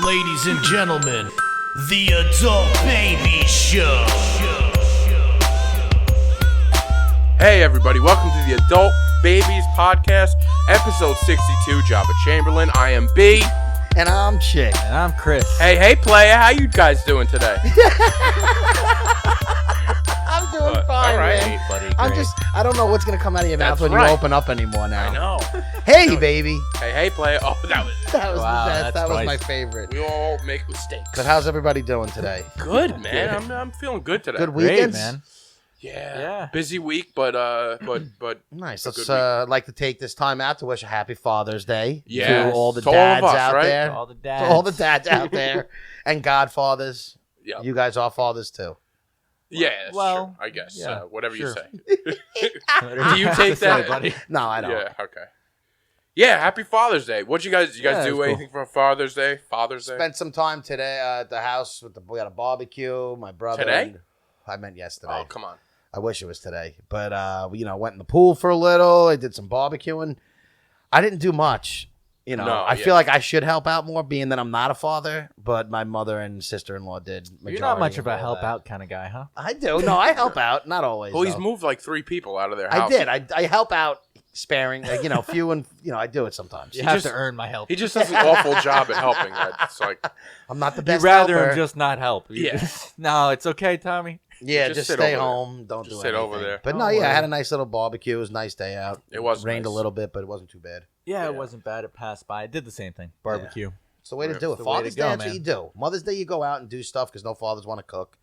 Ladies and gentlemen, the Adult Baby Show. Hey everybody, welcome to the Adult Babies Podcast, episode 62, Jabba Chamberlain. I am B. And I'm Chick. And I'm Chris. Hey player, how you guys doing today? I'm doing fine, all right, man. buddy, I don't know what's going to come out of your mouth when right. you open up anymore now. I know. Hey, baby. Hey player. Oh, that was Wow, the best. that's That was nice. my favorite. we all make mistakes. But how's everybody doing today? Good, man. I'm feeling good today. Good Great, weekends? man. Yeah. Busy week, but Nice. a Let's good like to take this time out to wish a happy Father's Day Yes. to all the To all of dads us, out right? there. To all the To dads. all the dads out there. And godfathers. Yep. You guys are fathers too. yeah, that's Well, true, I guess. yeah, Whatever sure. you say. Whatever Do you have take to say, that? buddy? No, I don't. Yeah, okay. Yeah, happy Father's Day. What you guys Yeah, do it's anything for Father's Day? Father's Day? Spent some time today at the house we had a barbecue. My brother. Today? I meant yesterday. Oh, come on. I wish it was today, but went in the pool for a little. I did some barbecuing. I didn't do much. No, I feel like I should help out more, being that I'm not a father. But my mother and sister-in-law did. You're not much of a all help that. out kind of guy, huh? I do. No, I help out. Not always. Well, he's though. moved like 3 people out of their I house. did. I help out, sparing. Few and I do it sometimes. You He have just- to earn my help. He just does an awful job at helping. It's like, I'm not the You'd best. rather helper. him just not help. You Yeah. just- no, it's okay, Tommy. Yeah, Just just sit stay over there. home. Don't Just do sit anything. over there. But Don't no, yeah, I worry. had a nice little barbecue. It was a nice day out. It was rained nice. a little bit, but it wasn't too bad. Yeah, Yeah. it wasn't bad. It passed by. I did the same thing. Barbecue. It's the way to Yeah, do it's it. the way to Father's go, Day, that's man. what you do. Mother's Day, you go out and do stuff because no fathers want to cook.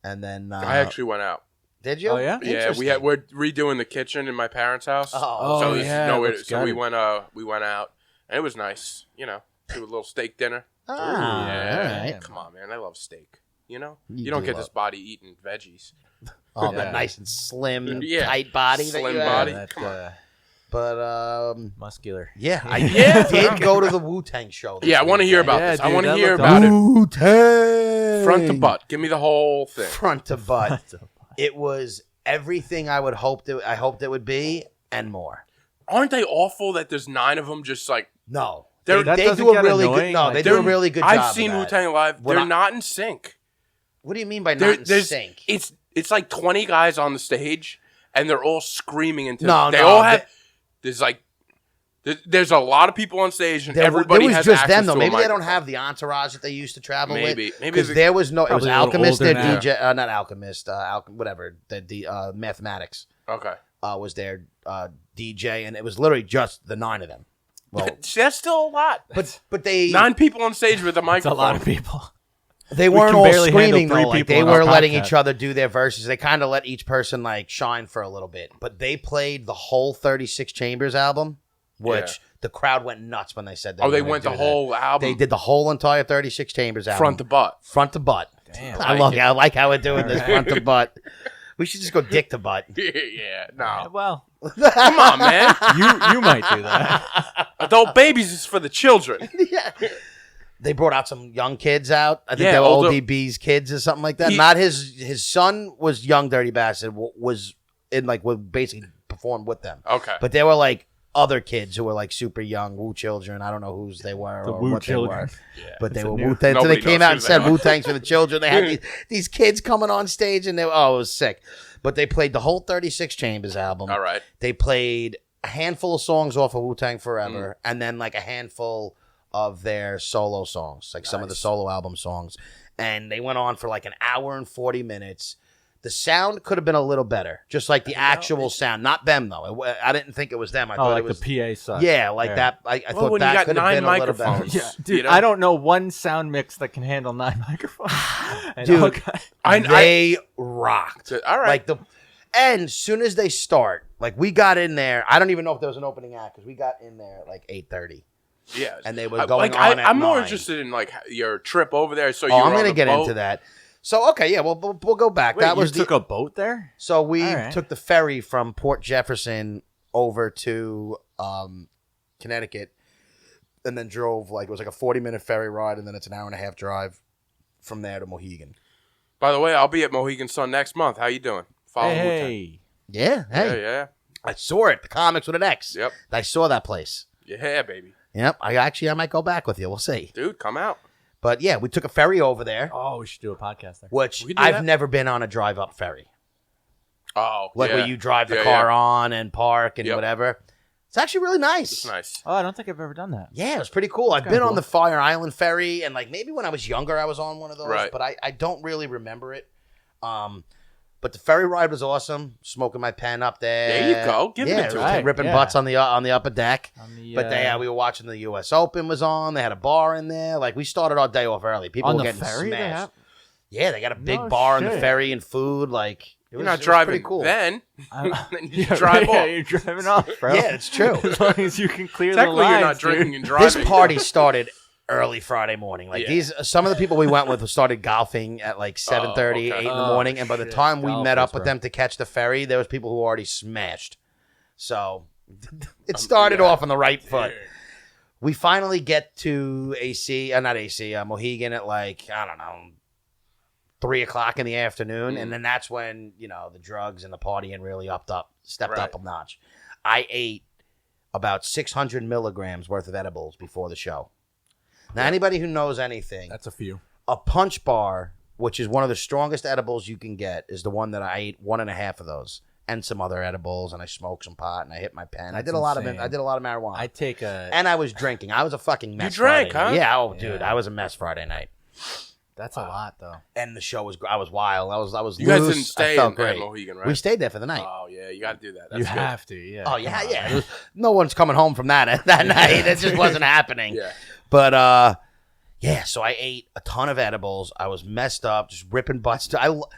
And then I actually went out. did you? Oh, yeah? Yeah, we're redoing the kitchen in my parents' house. Oh, so yeah, looks so we good. went out and it was nice. Do a little steak dinner. Ah, yeah, all right. come on, man, I love steak. You You don't do get love- this body eating veggies. Oh, Yeah. that nice and slim, Yeah. tight body. that Slim you have. body. That, Come on. But muscular. yeah, I Yeah. did go to the Wu-Tang show. Yeah, I want to hear about Yeah, this. I dude, want to that hear looked about it Wu-Tang. front to butt. Give me the whole thing. Front to butt. It was everything I hoped it would be and more. Aren't they awful that there's 9 of them? Just like No, They're- That they doesn't do a get really good. annoying, No, like, they do a really good job. I've seen of Wu that. Tang live. When They're I- not in sync. What do you mean by There- not in there's sync? It's like 20 guys on the stage and they're all screaming into No, they no, all have there's a lot of people on stage and everybody there was has just access them though. to a Maybe they don't microphone. have the entourage that they used to travel Maybe with. maybe Because the- there was no. It was Probably a little Alchemist, their older now. DJ, not Alchemist, whatever. The Mathematics Okay. was their DJ, and it was literally just the 9 of them. Well, See, that's still a lot. but they 9 people on stage with a It's a microphone. lot of people. they we weren't can all barely handle screaming 3 though. Like people they on were our letting podcast. each other do their verses. They kind of let each person like shine for a little bit. But they played the whole 36 Chambers album, which the crowd went nuts when they said that. Oh, they went the whole album They did the whole entire 36 Chambers album. front to butt. Front to butt. Damn. I like how we're doing this front to butt. We should just go dick to butt. Yeah, no. Well, Come on, man. you might do that. Adult babies is for the children. Yeah. They brought out some young kids out. I think Yeah, they were older- ODB's kids or something like that. He- Not his son was young Dirty Bastard was in would basically perform with them. Okay. But there were like other kids who were like super young, Wu children. I don't know whose they were The or Wu what children. they were. Yeah. But they It's a were new- Wu Tang. So they Nobody came knows out who and they said are. Wu Tang's for the children. They had these kids coming on stage and it was sick. But they played the whole 36 Chambers album. All right. They played a handful of songs off of Wu Tang Forever, Mm. and then like a handful of their solo songs, like some of the solo album songs. And they went on for like an hour and 40 minutes. The sound could have been a little better, just like the actual sound, not them though. I didn't think it was them. I Oh, thought like it was the PA side. yeah, like that. I Well, thought when you that got could have 9 been a little better. microphones. Yeah, dude, You know? I don't know one sound mix that can handle 9 microphones. And Dude, okay. They rocked. All right. Like and as soon as they start, like we got in there. I don't even know if there was an opening act because we got in there at like 8:30. Yeah. And they were going like, on at I'm more 9. interested in like your trip over there. So Oh, I'm going gonna to get into that. So okay, yeah, we'll go back. Wait, that was you took a boat there? so we All right. took the ferry from Port Jefferson over to Connecticut, and then drove like it was like a 40-minute ferry ride, and then it's an hour and a half drive from there to Mohegan. By the way, I'll be at Mohegan Sun next month. How you doing? Follow Wu-Tang. Hey. Yeah, hey, Yeah. I saw it. The comics with an X. Yep. I saw that place. Yeah, baby. Yep. I might go back with you. We'll see. Dude, come out. But yeah, we took a ferry over there, Oh, we should do a podcast there. which We could do I've that. never been on a drive-up ferry. Oh, Like yeah. where you drive the Yeah, car yeah. on and park and Yep. whatever. It's actually really nice. It's nice. Oh, I don't think I've ever done that. Yeah, it was pretty cool. I've kinda been on cool. the Fire Island ferry, and like maybe when I was younger, I was on one of those, Right. but I don't really remember it. But the ferry ride was awesome. Smoking my pen up there. There you go. Give it yeah, to was him. ripping Yeah. butts on the upper deck. On the, But we were watching the U.S. Open was on. They had a bar in there. Like we started our day off early. People on were the getting ferry, they smashed. have. Yeah, they got a big No bar on the shit. ferry and food. Like You're not driving pretty cool. then. I'm- Then you just drive yeah, off. you're driving off, bro. Yeah, it's true. As long as you can clear the Technically, lines, you're not drinking dude. and driving. This party started early Friday morning. Like Yeah. some of the people we went with started golfing at like 7:30, okay. 8 in the Oh, morning, and by the shit. time we met up Golfers, with bro. them to catch the ferry, there was people who were already smashed. So it started yeah. off on the right foot. We finally get to Mohegan at like, I don't know, 3:00 in the afternoon, and then that's when the drugs and the partying really stepped Right. up a notch. I ate about 600 milligrams worth of edibles before the show. Now, anybody who knows anything, That's a few. a punch bar, which is one of the strongest edibles you can get, is the one that I ate 1.5 of those, and some other edibles, and I smoked some pot, and I hit my pen. I That's did a lot insane. of marijuana, I take a. and I was drinking. I was a fucking mess. drank, Friday. huh? Yeah, oh, dude, Yeah. I was a mess Friday night, That's a lot, though. and the show was. I was wild. I was. You guys loose. didn't I stay felt at great. Mohegan, right? We stayed there for the night. Oh yeah, you got to do that. That's You good. have to, yeah. Oh yeah, Come on. yeah. No one's coming home from that night. It just wasn't happening. Yeah. But yeah. So I ate a ton of edibles. I was messed up, just ripping butts.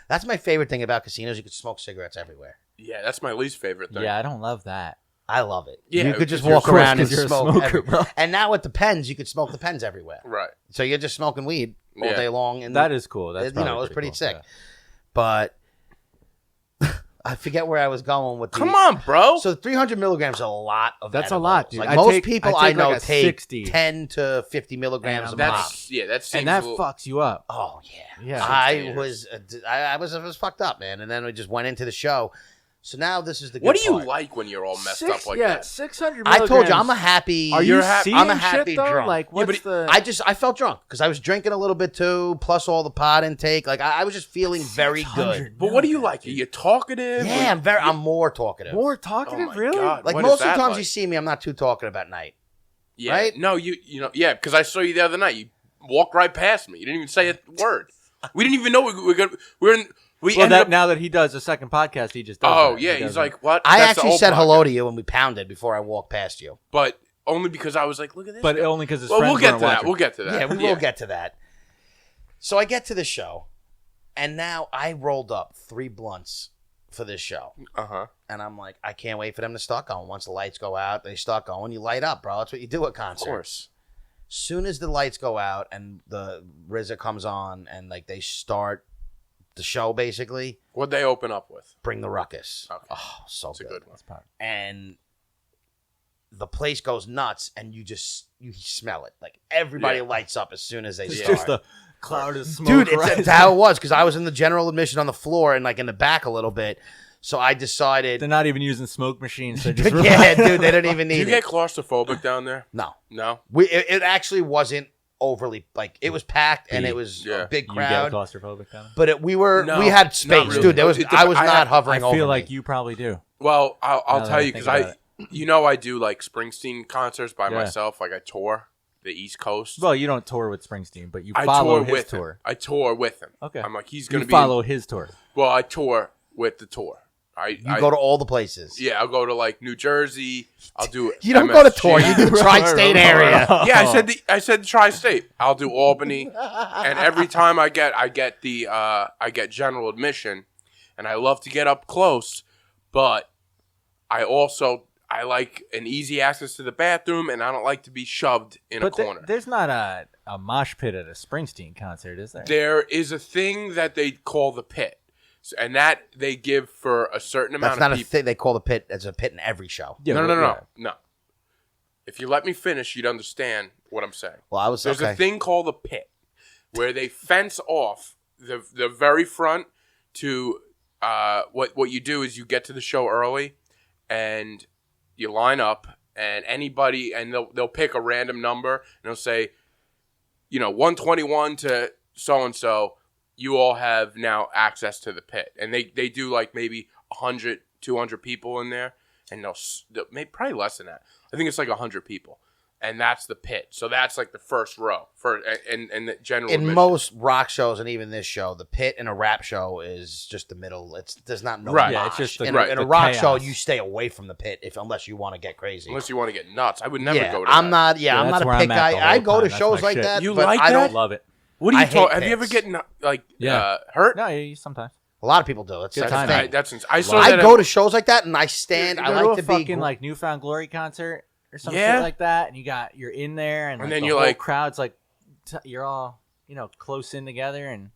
That's my favorite thing about casinos. You could smoke cigarettes everywhere. Yeah, that's my least favorite thing. Yeah, I don't love that. I love it. Yeah, you could just because you're walk close around and 'cause you're a smoke. smoker, bro. And now with the pens, you could smoke the pens everywhere. Right. So you're just smoking weed all Yeah. day long. And That is cool. That's it was pretty cool. sick. Yeah. But I forget where I was going with. Come on, bro. So 300 milligrams is a lot of That's a edibles. lot, dude. Like I most take- people I I take know like a take 60. 10 to 50 milligrams And a pop. That's that seems And that a little- fucks you up. Oh yeah, Yeah. I was fucked up, man. And then we just went into the show. So now this is the good What do you part. like when you're all messed up like that? 600 I told you I'm a happy. Are you You're seeing I'm a shit, happy though? drunk. Like, Yeah, what's but the... I felt drunk because I was drinking a little bit too, plus all the pot intake. Like I was just feeling very good. 600 But what do you like? Are you talkative? Yeah, I'm more talkative. More Oh talkative, my really? God. Like What most is of the that times like? you see me, I'm not too talkative at night. Yeah. right? No, yeah, because I saw you the other night. You walked right past me. You didn't even say a word. We didn't even know we Well, ended up. now that he does a second podcast, he just does Oh that. yeah, He he's does like, what? I That's the actually old said hello podcast. to you when we pounded before I walked past you. But only because I was like, look at this. But guy. only because his well, friends we'll get weren't to that. watching. We'll get to that. Yeah, we will get to that. So I get to the show, and now I rolled up 3 blunts for this show. Uh huh. And I'm like, I can't wait for them to start going. Once the lights go out, they start going. You light up, bro. That's what you do at concerts. Of course. Soon as the lights go out and the RZA comes on and like they start the show, basically, What'd they open up with? Bring the Ruckus. Okay. Oh, so That's a good. good one. And the place goes nuts, and you smell it. Like everybody Yeah. lights up as soon as they It's start. just a cloud of smoke. Dude, rising. it's how it was because I was in the general admission on the floor and like in the back a little bit. So I decided, They're not even using smoke machines. They're just yeah, dude, they don't even Do you need get it. claustrophobic down there? No, No. it actually wasn't overly like it was packed and it was Yeah. a big You get crowd. claustrophobic down But we No, had not space, really. dude. There was It I was I not have- hovering I over. feel like me. you probably do. Well, I'll Now tell that you I because think about I do like Springsteen concerts by Yeah. myself. Like I tour the East Coast. Well, you don't tour with Springsteen, but you I follow tour his with tour. him. I tour with him. Okay. I'm like he's You gonna be. follow his tour. Well, I tour with the tour. You go to all the places. Yeah, I'll go to like New Jersey. I'll do. You don't go to tour. You do the Right, tri-state right, area. right. Yeah, I said tri-state. I'll do Albany, and every time I get general admission, and I love to get up close, but I like an easy access to the bathroom, and I don't like to be shoved in a But corner. there's not a mosh pit at a Springsteen concert, is there? There is a thing that they call the pit, and that they give for a certain amount That's not of a people. thing. They call the pit as a pit in every show. Yeah, No, but- no. yeah. No. If you let me finish, you'd understand what I'm saying. Well, I was There's okay. a thing called a pit where they fence off the very front to what you do is you get to the show early and you line up and anybody and they'll pick a random number and they'll say 121 to so and so, you all have now access to the pit, and they do like maybe 100, 200 people in there, and they'll maybe probably less than that. I think it's like 100 people. And that's the pit. So that's like the first row and the general In admission. most rock shows and even this show, the pit in a rap show is just the middle. There's not no Right. Yeah, mosh. it's just the- in, right, in a the rock chaos. show, you stay away from the pit unless you want to get crazy. Unless you want to get nuts. I would never yeah, go to I'm that. not. Yeah, Yeah, I'm that's not a where pit I'm at the guy. I whole go to time. shows That's my like shit. that. You but like I that? don't. Love it. What do you I hate talk? Have you ever pits. gotten Yeah. hurt? No, yeah, sometimes. A lot of people do. It's Good a time. thing. I saw I that. go to shows like that and I stand. You I go like to a to fucking be like Newfound Glory concert or some Yeah. shit like that, and you're in there, and, And like, then the you're whole like- crowd's like you're all close in together, and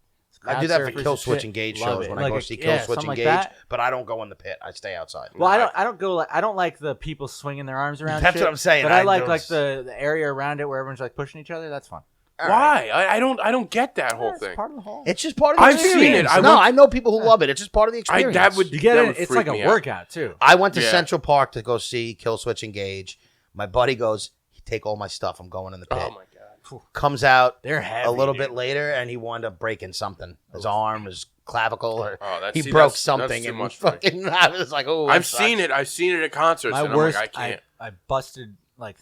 I do that for crowd Kill surfers Switch and Engage shit. Love shows it. when I Like go a- see Kill yeah, Switch something like Engage, that. but I don't go in the pit. I stay outside. Well, I don't go like I don't like the people swinging their arms around. That's shit, what I'm saying. But I I like notice- the area around it where everyone's like pushing each other. That's fun. All right. Why? I don't get that whole It's thing. part of the whole. It's just part of the I've seen experience. it. I know people who love it. It's just part of the experience. that would You get that it. would It's freak like a me out. workout too. I went to Yeah. Central Park to go see Kill Switch Engage. My buddy goes, "Take all my stuff. I'm going in the pit." Oh my god. Comes out They're heavy. a little dude. bit later, and he wound up breaking something. His arm, his clavicle, or Oh, that's he see, broke that's something. too And much for me. fucking, I was like, "Oh, I've seen it. I've seen it at concerts. My and worst. I'm like, I can't. I busted like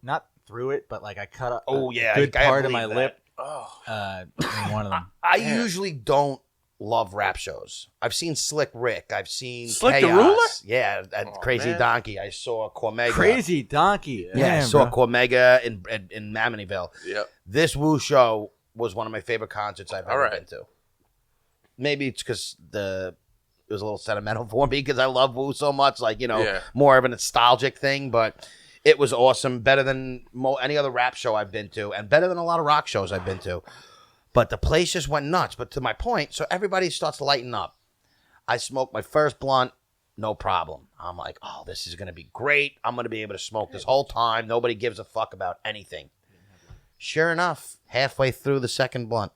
not through it, but like I cut a Oh, yeah, good I part of believe my that. lip. Oh. In one of them. I Man. usually don't love rap shows. I've seen Slick Rick. I've seen Slick the Chaos. Ruler? Yeah, at Oh, Crazy man. Donkey. I saw Cormega. Crazy donkey. Yeah, I Damn, saw bro. Cormega in Amityville. Yep. This Woo show was one of my favorite concerts I've ever All right. been to. Maybe it's because it was a little sentimental for me because I love Woo so much. Like, Yeah. more of a nostalgic thing, but it was awesome. Better than any other rap show I've been to, and better than a lot of rock shows I've been to. But the place just went nuts. But to my point, so everybody starts lighting up. I smoked my first blunt, no problem. I'm like, oh, this is going to be great. I'm going to be able to smoke this whole time. Nobody gives a fuck about anything. Sure enough, halfway through the second blunt,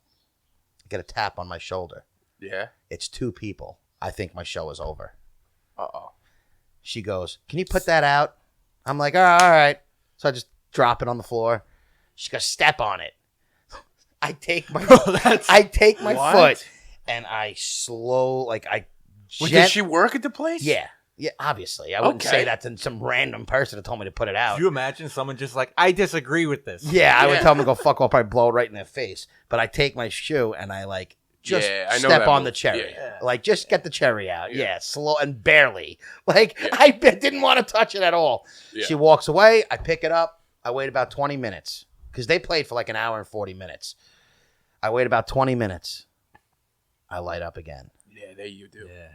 I get a tap on my shoulder. Yeah. It's two people. I think my show is over. Uh-oh. She goes, can you put that out? I'm like, all right. So I just drop it on the floor. She goes, step on it. I take my What? foot and I I Wait, gent- did she work at the place? Yeah, obviously. I wouldn't Okay. say that to some random person that told me to put it out. Could you imagine someone just like, I disagree with this? Yeah, I would Yeah. tell them to go fuck off, probably blow it right in their face. But I take my shoe and I just Yeah, I know step that on move. the cherry. Yeah. Just get the cherry out. Yeah. Yeah, slow and barely. Yeah. I didn't want to touch it at all. Yeah. She walks away. I pick it up. I wait about 20 minutes because they played for like an hour and 40 minutes. I wait about 20 minutes. I light up again. Yeah, there you do. Yeah.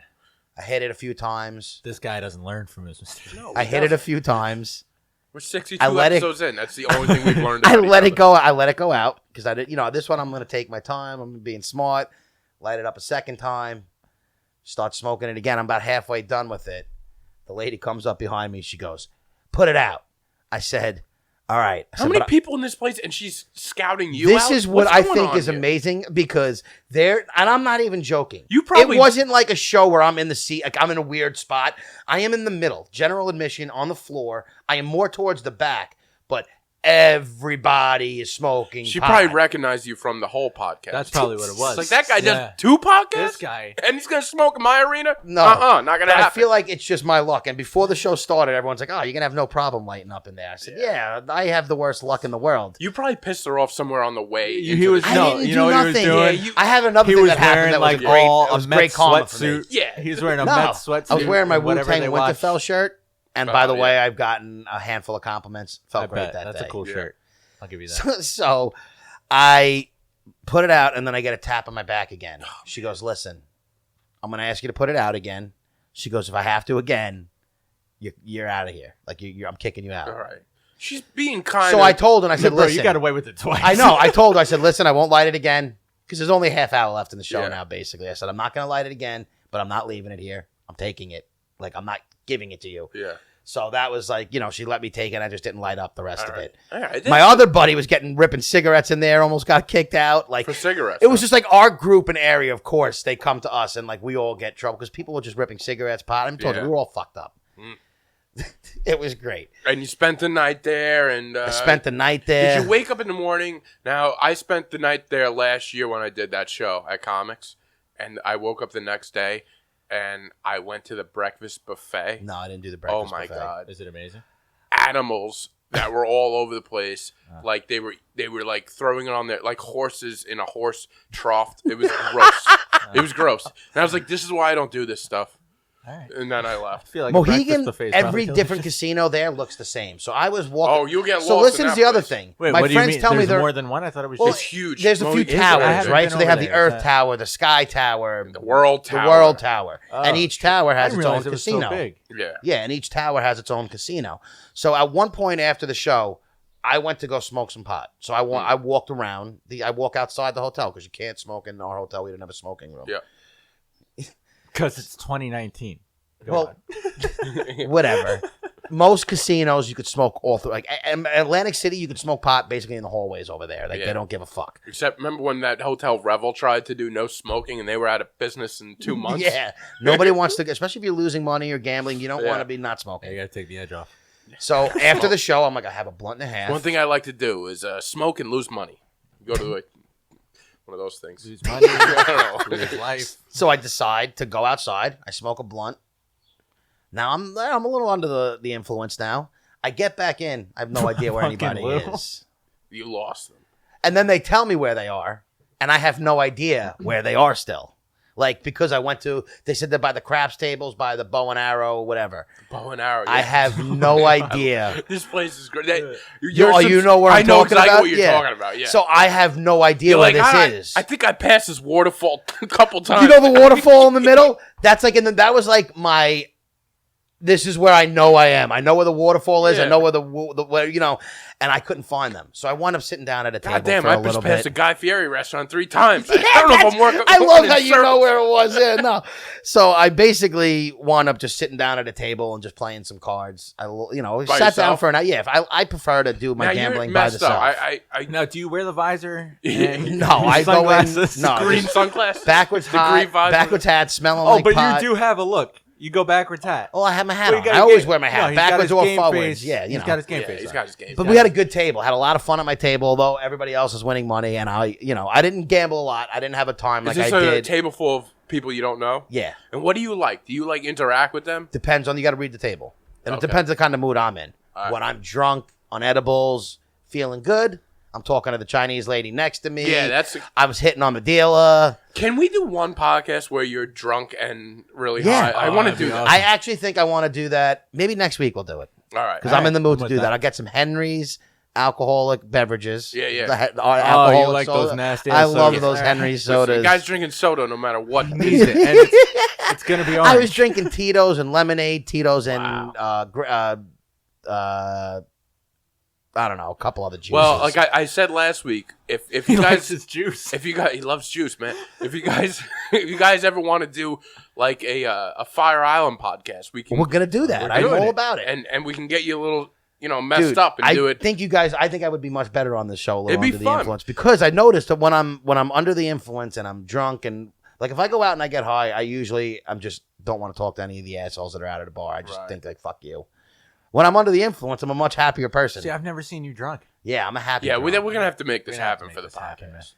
I hit it a few times. This guy doesn't learn from his mistakes. No, I hit it a few times. We're 62 I let it- episodes in. That's the only thing we've learned. I about let each it go. I let it go out because I did. This one I'm going to take my time. I'm being smart. Light it up a second time. Start smoking it again. I'm about halfway done with it. The lady comes up behind me. She goes, "Put it out." I said, "All right." I How said, many "But people in this place? And she's scouting you This out? is what What's I going think on is here? amazing because and I'm not even joking. You probably- It wasn't like a show where I'm in the seat, like I'm in a weird spot. I am in the middle, general admission on the floor. I am more towards the back, but everybody is smoking. She pot. probably recognized you from the whole podcast. That's probably what it was. It's like, that guy Yeah. does 2 podcasts? This guy. And he's going to smoke in my arena? No. Not going to But I happen. feel like it's just my luck. And before the show started, everyone's like, "Oh, you're gonna have no problem lighting up in there." I said, "Yeah, I have the worst luck in the world." You probably pissed her off somewhere on the way. He into was the- I no, didn't you do know what he was nothing. doing? Yeah, you- I have another He thing was that happened wearing that was like a great, all it a was great Mets karma for me. sweatsuit. Yeah. He was wearing a No, Mets sweatsuit. I was wearing my and whatever Wu-Tang they watch. Winterfell shirt, and Oh, by the way, yeah. I've gotten a handful of compliments. I Felt great bet. that That's day. a cool Yeah. shirt. I'll give you that. So I put it out, and then I get a tap on my back again. She goes, "Listen, I'm going to ask you to put it out again." She goes, "If I have to again, you're out of here. Like I'm kicking you out." All right. She's being kind So of... I told her, and I said, Bro, "Listen, you got away with it twice. I know." I told her, I said, "Listen, I won't light it again because there's only a half hour left in the show Yeah. now. Basically, I said I'm not going to light it again, but I'm not leaving it here. I'm taking it. Like I'm not giving it to you." Yeah. So that was like, she let me take it. I just didn't light up the rest All of right. it. All right. My other buddy was ripping cigarettes in there, almost got kicked out. Like For cigarettes. it was just like our group and area. Of course, they come to us and like we all get trouble because people were just ripping cigarettes, pot. I'm told you, Yeah. we were all fucked up. Mm. It was great. And you spent the night there, and I spent the night there. Did you wake up in the morning? Now, I spent the night there last year when I did that show at Comics, and I woke up the next day, and I went to the breakfast buffet. No, I didn't do the breakfast buffet. Oh, my God. Is it amazing? Animals that were all over the place. Like, they were like, throwing it on there, like horses in a horse trough. It was gross. It was gross. And I was like, this is why I don't do this stuff. All right. And then I left. I feel like Mohegan, every every different casino there looks the same. So I was walking. Oh, you'll get lost. So listen in to that the other place. thing. Wait, My what do you friends mean? tell me There's they're more than one. I thought it was Well, It's just huge. There's a few Is there? I towers, haven't right? been So they over have the there. Earth Is that- Tower, the Sky Tower, The World Tower. the World Tower, Oh. and each tower I has didn't its own realize it was casino. so big. Yeah. Yeah, and each tower has its own casino. So at one point after the show, I went to go smoke some pot. So I walked around. I walk outside the hotel because you can't smoke in our hotel. We didn't have a smoking room. Yeah. Because it's 2019. Go Well, on. whatever. Most casinos you could smoke all through. Like Atlantic City, you could smoke pot basically in the hallways over there. Like Yeah. they don't give a fuck. Except, remember when that Hotel Revel tried to do no smoking and they were out of business in 2 months? Yeah, nobody wants to. Especially if you're losing money or gambling, you don't Yeah. want to be not Yeah, smoking. you got to take the edge off. So after the show, I'm like, I have a blunt and a half. One thing I like to do is smoke and lose money. Go to one of those things. Lose money, I don't know. lose life. So I decide to go outside. I smoke a blunt. Now I'm a little under the influence now. I get back in. I have no idea where Fucking anybody little. is. You lost them. And then they tell me where they are, and I have no idea where they are still. Like, because they said they're by the craps tables, by the bow and arrow, whatever. Bow and arrow. I yeah. have no idea. This place is great. You know where I'm I know talking exactly about? what you're Yeah. talking about. Yeah. So I have no idea You're where like, this is. I think I passed this waterfall a couple times. You know the waterfall in the middle? That's like that was like my. This is where I know I am. I know where the waterfall is. Yeah. I know where where and I couldn't find them. So I wound up sitting down at a table God damn, for I a just little passed bit. a Guy Fieri restaurant 3 times. Yeah, I don't know if I'm working. I love going how in you know circles. where it was. Yeah, no. So I basically wound up just sitting down at a table and just playing some cards. I By sat down yourself? for an hour. Yeah, I prefer to do my Now, gambling you're by messed up. myself. I Now, do you wear the visor? No, I go in. Sunglasses? No, green just sunglasses. backwards The hat, green visor. backwards hat, smelling Oh, like but pot. you do have a look. You go backwards hat. Oh, I have my hat Well, on. you got I his always game- wear my hat No, he's got backwards his or game forwards. face. Yeah, He's got his game Yeah, face. he's on. got his game. But we had a good table. Had a lot of fun at my table, although everybody else is winning money, and I didn't gamble a lot. I didn't have a time Is like this I a did. table full of people you don't know? Yeah, And what do you like? Do you like interact with them? depends on you. Got to read the table, and Okay. it depends the kind of mood I'm in. All right. When I'm drunk on edibles, feeling good, I'm talking to the Chinese lady next to me. Yeah, I was hitting on the dealer. Can we do one podcast where you're drunk and really Yeah. high? I Oh, want to that'd do be that. awesome. I actually think I want to do that. Maybe next week we'll do it All right. because I'm in the mood I'm to with do that. that. I'll get some Henry's alcoholic beverages. Yeah, yeah. Alcoholic you like soda. those nasty I ass love sodas. those All right. Henry's Listen, sodas. guys drinking soda no matter what. He needs it, and it's gonna be orange. I was drinking Tito's and lemonade, Tito's and I don't know, a couple other juices. Well, like I said last week, if He you likes guys his juice. if you guys he loves juice, man. If you guys ever want to do like a Fire Island podcast, we can we're gonna do that. we're I'm doing all it. about it. and we can get you a little messed Dude, up and I do it. think I would be much better on this show a little It'd be under the fun. influence because I noticed that when I'm under the influence and I'm drunk and like if I go out and I get high, I'm just don't want to talk to any of the assholes that are out at the bar. I just Right. think like fuck you. When I'm under the influence, I'm a much happier person. See, I've never seen you drunk. Yeah, I'm a happy. Yeah, we're drunk. gonna have to make this We're gonna have happen to for make the this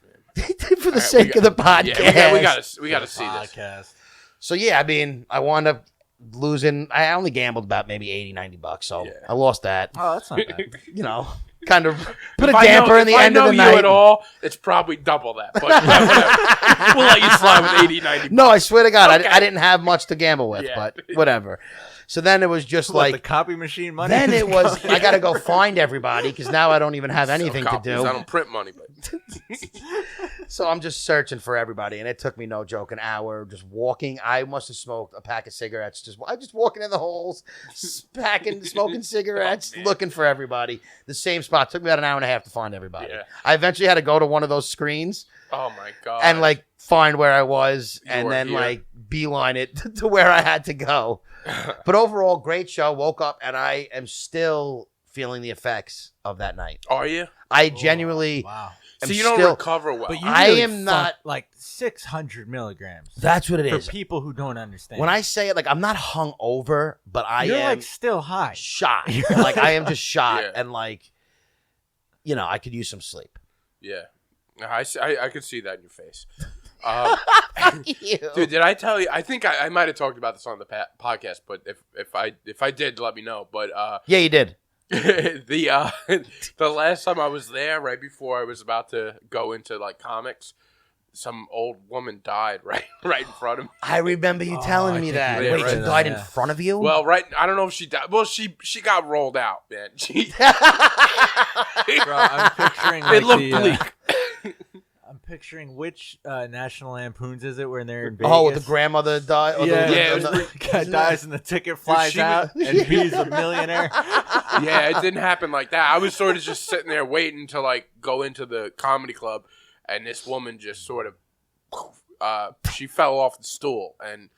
happen, podcast. for the All right, sake of the podcast. Yeah, we gotta see this. Podcast. So yeah, I mean, I wound up losing. I only gambled about maybe $80-$90, so Yeah. I lost that. Oh, that's not bad. Kind of put a If I damper know- in the if end I know of the you night. at all, it's probably double that. But whatever. We'll let you slide with 80, 90. No, I swear to God, Okay. I didn't have much to gamble with, Yeah. but whatever. So then it was just What, the like. copy machine money. Then it was. I got to go find everybody because now I don't even have anything to Copies. I do. don't print money, but So I'm just searching for everybody, and it took me no joke an hour just walking. I must have smoked a pack of cigarettes. I'm just walking in the holes, smoking cigarettes, looking for everybody. The same spot took me about an hour and a half to find everybody. Yeah. I eventually had to go to one of those screens oh my god. and like find where I was, You and were then here. like beeline it to where I had to go. But overall, great show. Woke up and I am still feeling the effects of that night. Are you? I genuinely. Wow. am So you don't still. recover well. But you I really am not- like 600 milligrams. That's what it for is. people who don't understand. When I say it, like I'm not hung over, but I You're am like still high. shot. Like I am just shot, Yeah. and like, you know, I could use some sleep. Yeah, I could see that in your face. Ew. Dude, did I tell you? I think I might have talked about this on the podcast, but if I did, let me know. But Yeah, you did. the last time I was there, right before I was about to go into like comics, some old woman died right in front of me. I remember you telling I me think that. you did Wait, say she that, died in yeah. front of you? Well, right, I don't know if she died. Well, she got rolled out, man. Bro, I'm picturing It like looked the, bleak. I'm picturing which National Lampoons is it when they're in Vegas? Oh, with the grandmother died. or Yeah, the, Yeah, it the- was guy dies and the ticket flies she out, was- and B's a millionaire. Yeah, it didn't happen like that. I was sort of just sitting there waiting to like go into the comedy club, and this woman just sort of she fell off the stool, and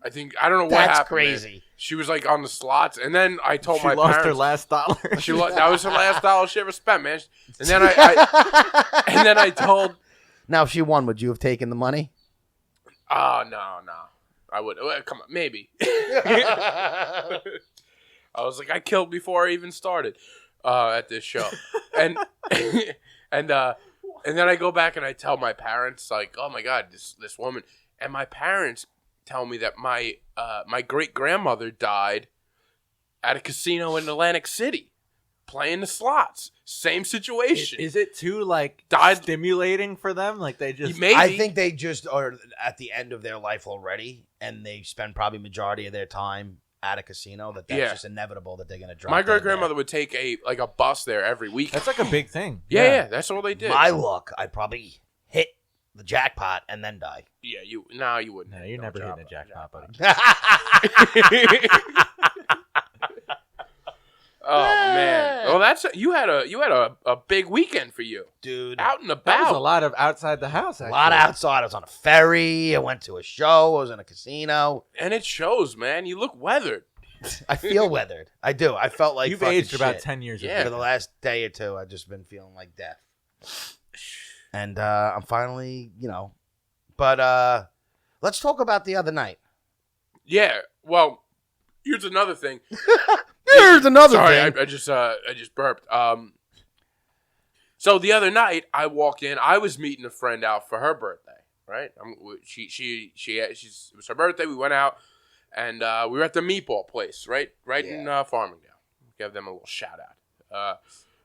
I don't know what That's happened. crazy. Man. She was like on the slots, and then I told She my lost parents her last dollar. that was her last dollar she ever spent, man. And then I told. Now, if she won, would you have taken the money? Oh, no. I would. Well, come on, maybe. I was like, I killed before I even started at this show. And and then I go back and I tell my parents, like, oh, my God, this woman. And my parents tell me that my great-grandmother died at a casino in Atlantic City playing the slots. Same situation. Is it too like Died- stimulating for them? Like they just Maybe. I think they just are at the end of their life already, and they spend probably majority of their time at a casino. That's Yeah. just inevitable that they're going to drop. My dead there. great-grandmother would take a bus there every week. that's like a big thing. Yeah, that's all they did. My luck, I'd probably hit the jackpot and then die. Yeah, you wouldn't. No, you're never hitting a jackpot, buddy. Oh man. Well, you had a big weekend for you. Dude, Out and That was about. a lot of outside the house. a Actually. lot outside. I was on a ferry. I went to a show. I was in a casino. And it shows, man. You look weathered. I feel weathered. I do. I felt like You've fucking aged about shit. 10 years. Yeah. For the last day or two, I've just been feeling like death. And I'm finally, but let's talk about the other night. Yeah. Well, here's another thing. Here's another Sorry, thing. I just burped. So the other night I walked in. I was meeting a friend out for her birthday. Right. It was her birthday. We went out, and we were at the meatball place. Right in Farmingdale. Give them a little shout out.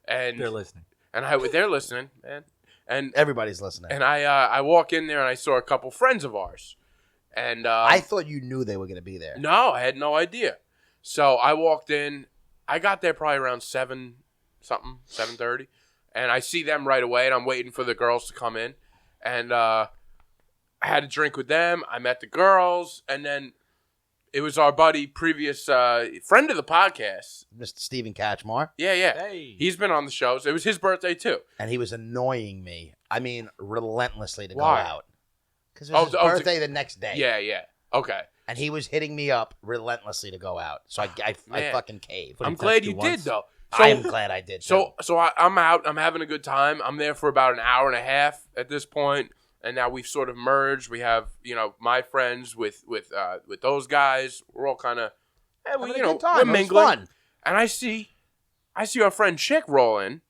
And They're listening. And they're listening, man. And Everybody's listening. and I walk in there and I saw a couple friends of ours. And I thought you knew they were going to be there. no, I had no idea. So I walked in. I got there probably around 7:30, and I see them right away. And I'm waiting for the girls to come in, and I had a drink with them. I met the girls, and then it was our buddy, previous friend of the podcast. Mr. Stephen Catchmar. Yeah. Hey. He's been on the shows. It was his birthday too. And he was annoying me. I mean, relentlessly to Why? go out. Because it was his birthday the next day. Yeah. Okay. And he was hitting me up relentlessly to go out. So I Man. fucking caved. I'm he glad text you you did once? though. I am glad I did. So I'm out. I'm having a good time. I'm there for about an hour and a half at this point, and now we've sort of merged. We have my friends with those guys. We're all kind of Having a good we're time. It was mingling. fun. And I see our friend Chick roll in.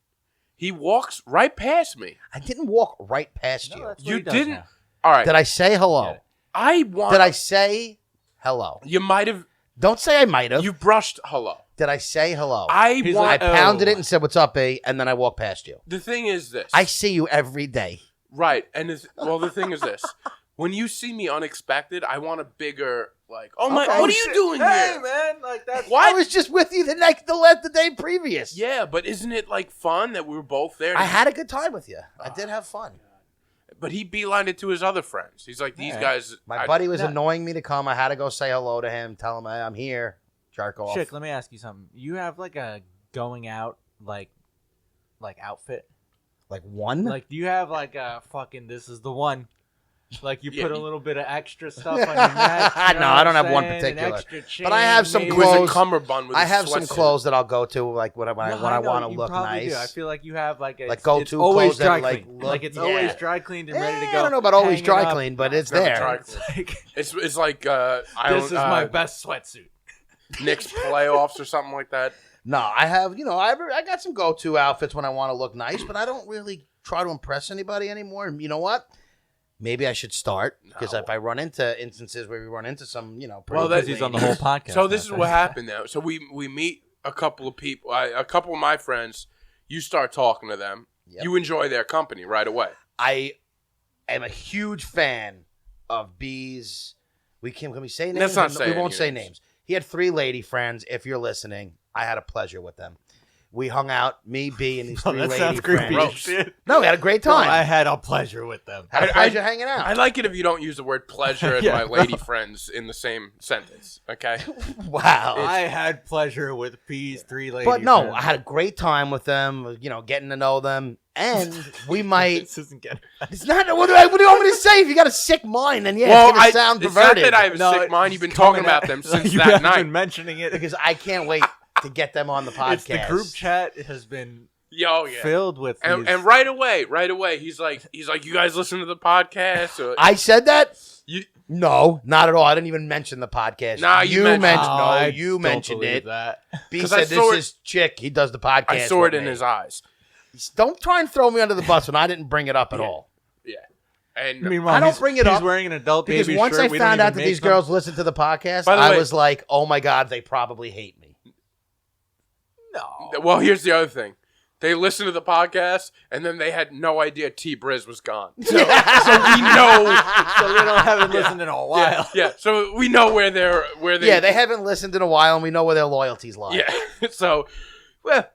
He walks right past me. I didn't walk right past No, you. that's what You he does didn't. now. All right. Did I say hello? Yeah. I want. Did I say hello? You might have. Don't say I might have. You brushed hello. Did I say hello? He's want. I like, pounded oh. it and said, "What's up, B?" And then I walked past you. The thing is this. I see you every day. Right. And the thing is this. When you see me unexpected, I want a bigger like. Oh my! Okay. What are you doing Hey here? man, like that's I was just with you the day previous. Yeah, but isn't it like fun that we were both there? I had a good time with you. I did have fun. But he beelined it to his other friends. He's like, these guys. My buddy was no. annoying me to come. I had to go say hello to him, tell him, "Hey, I'm here." Jerk off. Chick, let me ask you something. You have like a going out like outfit? Like one? Like do you have like a fucking this is the one? Like you Yeah, put a you- little bit of extra stuff on your neck. You know No, I what don't I'm have one saying? An particular. extra chain, But I have some maybe. It was clothes. a cummerbund with I a have some sweatsuit. clothes that I'll go to like when I No, want know, to you look probably nice. do. I feel like you have like Like it's go-to always clothes that, dry like, clean. look- Like it's yeah. always dry cleaned and ready to go. I don't know about always hanging dry up. clean, but it's never there. dry It's like, It's like this is my best sweatsuit. Knicks playoffs or something like that. No, I have, I got some go-to outfits when I want to look nice, but I don't really try to impress anybody anymore. And you know what? Maybe I should start because No. if I run into instances where we run into some, pretty Well, good that- He's on the ladies- whole podcast. So this is now. what happened now. So we meet a couple of people, a couple of my friends. You start talking to them. Yep. You enjoy their company right away. I am a huge fan of B's. Can we say names? Let's not No, say we won't any say names. names. He had 3 lady friends. If you're listening, I had a pleasure with them. We hung out, me, B, and these Oh, 3 that lady sounds creepy. friends. Gross. Shit. No, we had a great Bro, time. I had a pleasure with them. had a I- pleasure hanging out. I like it if you don't use the word pleasure and Yeah, my lady friends in the same sentence. Okay. Wow. I had pleasure with P's 3 ladies. But no, I had a great time with them, getting to know them. And we might. This isn't getting. It's not. What do you want me to say? If you got a sick mind, then yeah, Well, it's going to sound it's not perverted. that I have a No, sick mind. You've been it's talking coming about at- them since you that haven't night. been mentioning it. because I can't wait to get them on the podcast. It's the group chat has been Yo, yeah. filled with And, these. and right away, he's like, you guys listen to the podcast? Or, I said that. you, No, not at all. I didn't even mention the podcast. Nah, you mentioned it. No, I you don't mentioned believe it. That. B 'Cause I said saw this it- is chick. He does the podcast. I saw it with in me. his eyes. Don't try and throw me under the bus when I didn't bring it up at Yeah. all. Yeah. And Meanwhile, I don't he's- bring it he's up wearing an adult Because baby once shirt. I We don't found even out that make these them. girls listen to the podcast, By the I way- was like, oh my God, they probably hate me. No. well, here's the other thing. They listened to the podcast, and then they had no idea T. Briz was gone. So we know. So they don't haven't listened in a while. Yeah. So we know where they. Yeah, they haven't listened in a while, and we know where their loyalties lie. Yeah. So, well,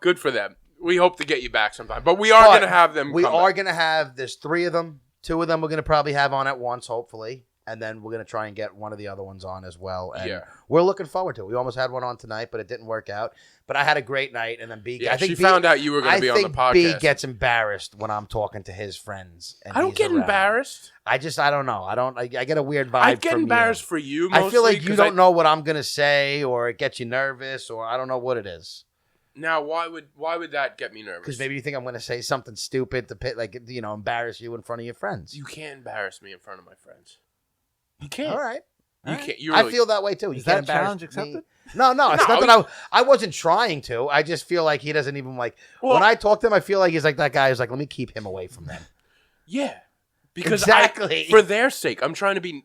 good for them. We hope to get you back sometime, but we are But going to have them. We come are back. going to have, there's 3 of them. 2 of them we're going to probably have on at once, hopefully. And then we're going to try and get one of the other ones on as well. And Yeah. we're looking forward to it. We almost had one on tonight, but it didn't work out. But I had a great night. And then B, Yeah, I think she B, found out you were going I to be on the think podcast. B gets embarrassed when I'm talking to his friends. And I don't he's get around. embarrassed. I don't know. I get a weird vibe I get from embarrassed you. for you. I feel mostly, like you 'cause don't know what I'm going to say, or it gets you nervous, or I don't know what it is. Now, why would that get me nervous? Because maybe you think I'm going to say something stupid to embarrass you in front of your friends. you can't embarrass me in front of my friends. You can't. All right. You All right. can't. You I really, feel that way too. You Is can't that embarrass challenge me. accepted? No, it's No, not that I wasn't trying to. I just feel like he doesn't even like Well- when I talk to him. I feel like he's like that guy who's like, let me keep him away from them. Yeah. Because Exactly. for their sake, I'm trying to be.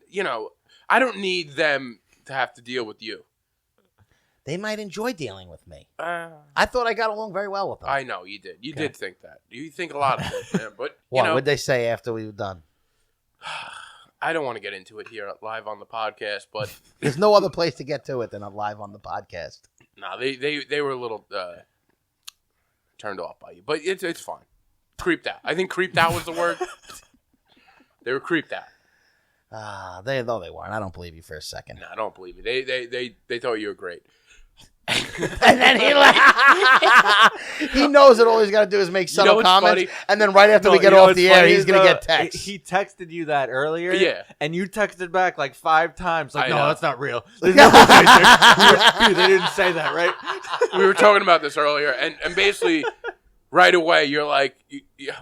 I don't need them to have to deal with you. They might enjoy dealing with me. Uh, I thought I got along very well with them. I know you did. You Okay. did think that. You think a lot of it, man. But What would they say after we were done? I don't want to get into it here live on the podcast. But There's no other place to get to it than live on the podcast. no, they were a little turned off by you. But it's fine. Creeped out. I think creeped out was the word. They were creeped out. They weren't. I don't believe you for a second. No, I don't believe you. They thought you were great. And then he he knows that all he's got to do is make subtle what's comments, funny? and then right after No, we get you know off what's the air, funny he's is, gonna though, get text. He texted you that earlier. Yeah. And you texted back like 5 times. Like, I no, know. that's not real. There's no way they didn't say that, right? We were talking about this earlier, and basically, right away, you're like,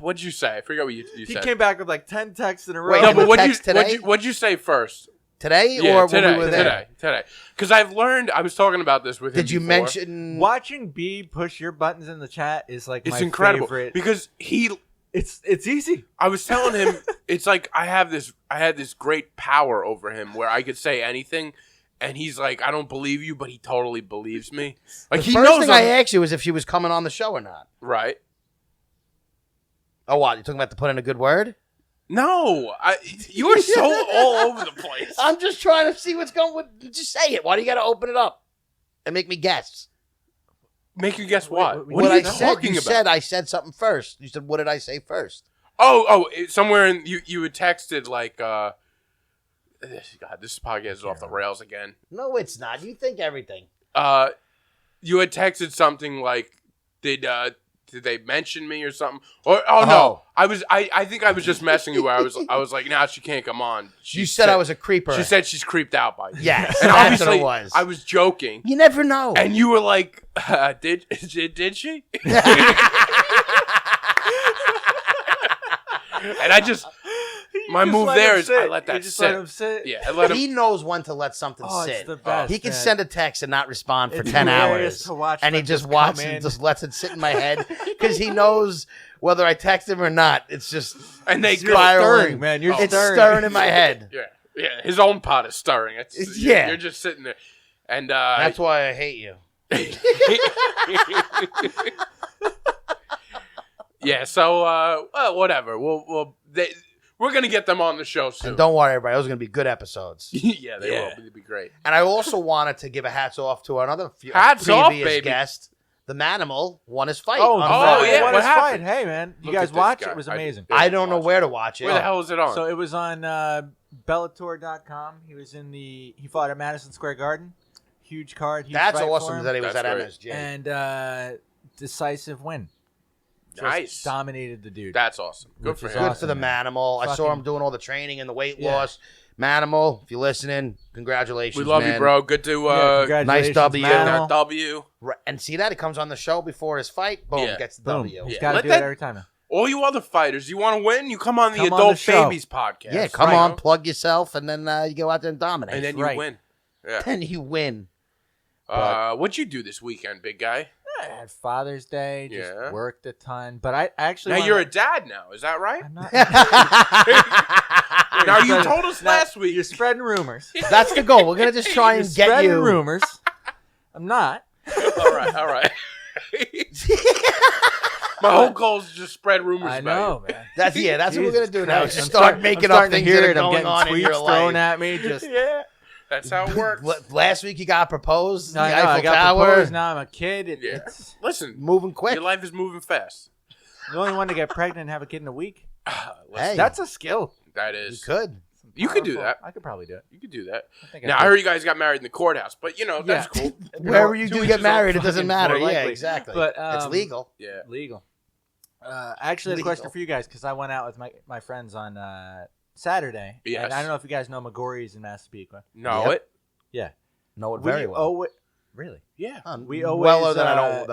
what'd you say? I forgot what you He said. came back with like 10 texts in a row. Wait, no, and but the text today? what'd you say first? Today Yeah, or today, when we were there? today. Because I've learned. I was talking about this with him. Did you before. mention? Watching B push your buttons in the chat is like It's my incredible favorite. because It's easy. I was telling him it's like I had this great power over him where I could say anything, and he's like, I don't believe you, but he totally believes me. Like The he first knows thing I'm I asked you was if she was coming on the show or not. right. Oh, what? You talking about to put in a good word? No, you are so all over the place. I'm just trying to see what's going. Just say it. Why do you got to open it up and make me guess? Make you guess what? wait, What What are I you said. talking You about? said I said something first. You said, "What did I say first?" Somewhere in you had texted like, God, this podcast is off the rails again. No, it's not. You think everything. You had texted something like, did they mention me or something? Or no, I think I was just messing with her. I was like, nah, she can't come on. You said I was a creeper. She said she's creeped out by you. Yes, and that's what obviously it was. I was joking. You never know. And you were like, did she? And I just, my move there is I let that sit. Let him sit. Yeah, I let him. He knows when to let something Oh, sit. it's the best. He can man. send a text and not respond for It's 10 hilarious hours. to watch And he them just just watches come and in. just lets it sit in my head because he knows whether I text him or not. It's just And they You're go. spiraling. stirring, man. You're It's stirring. stirring in my head. Yeah, his own pot is stirring. Yeah. You're just sitting there. And That's why I hate you. yeah, so whatever. We're gonna get them on the show soon. And don't worry, everybody. Those are going to be good episodes. yeah, they will. It'll be great. And I also wanted to give a hats off to another Hats previous off, baby. guest. The Manimal won his fight. Oh, on oh, Friday. yeah, what what is happened? fight? Hey, man, you Look guys at this watch guy. it? It was I amazing. I don't know where to watch it. Where the hell is it on? So it was on Bellator.com. He was he fought at Madison Square Garden. Huge card. Huge That's fight for awesome him. that he was That's at great. MSG. And decisive win. Just Nice. dominated the dude. That's awesome. Good Which for is him. Good awesome, for the man. Manimal. I saw Fucking- him doing all the training and the weight Yeah. loss. Manimal, if you're listening, congratulations, We love man. you, bro. Good to Congratulations, nice W. get Manimal. that W. And see that? He comes on the show before his fight. Boom, Yeah. gets the Boom. W. He's Yeah. got to Let do that- it every time now. All you other fighters, you want to win? You come on the Come on Adult the show. Babies podcast. Yeah, come right? on, plug yourself, and then you go out there and dominate. And then you Right. win. Yeah. Then you win. What'd you do this weekend, big guy? I had Father's Day. Just Yeah. worked a ton. But I actually. Now you're a dad now. Is that right? I'm not. Now you told us last week. You're spreading rumors. That's the goal. We're gonna just try and get Spreading you. rumors. I'm not. all right. My whole goal is to just spread rumors I about know, man. That's what we're gonna do now. Christ. Just I'm start I'm making up starting to things hear that are it. I'm going getting on in your tweets thrown life. at me. Just you. That's how it works. Last week you got proposed. I the know, Eiffel I got Tower. proposed. Now I'm a kid. Yeah. It's Listen, Moving quick. your life is moving fast. the only one to get pregnant and have a kid in a week. Listen, Hey, That's a skill. that you is. could. You could do Powerful. that. I could probably do it. You could do that. I think Now I could. heard you guys got married in the courthouse, but that's Yeah. cool. Wherever you Two do inches get off married, it fucking doesn't matter. more Yeah, likely. exactly. But, it's legal. Yeah. Legal. I actually had a question Legal. for you guys because I went out with my friends on Saturday. Yes. And I don't know if you guys know Magori's in Massapequa. Know Yep. it? Yeah. Know it very well. owe it. Really? Yeah. We always well than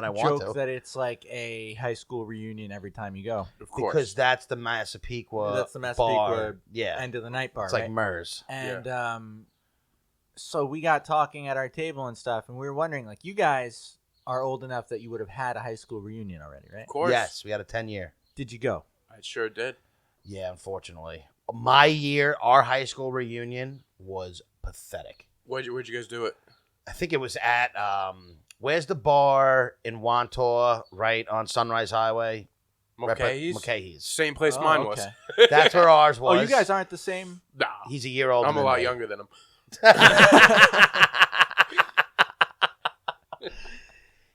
I want joke to. that it's like a high school reunion every time you go. Of course. Because that's the Massapequa. That's the Massapequa bar. Yeah, End of the night bar. it's like right? MERS. And so we got talking at our table and stuff, and we were wondering, like, you guys are old enough that you would have had a high school reunion already, right? Of course. Yes, we had a 10-year. Did you go? I sure did. Yeah, unfortunately, my year, our high school reunion was pathetic. Where'd you guys do it? I think it was at where's the bar in Wantor, right on Sunrise Highway? McKay's? McKay's. Same place Oh, mine was. okay. That's where ours Oh, was. you guys aren't the same. Nah. He's a year older. I'm a than lot me. younger than him.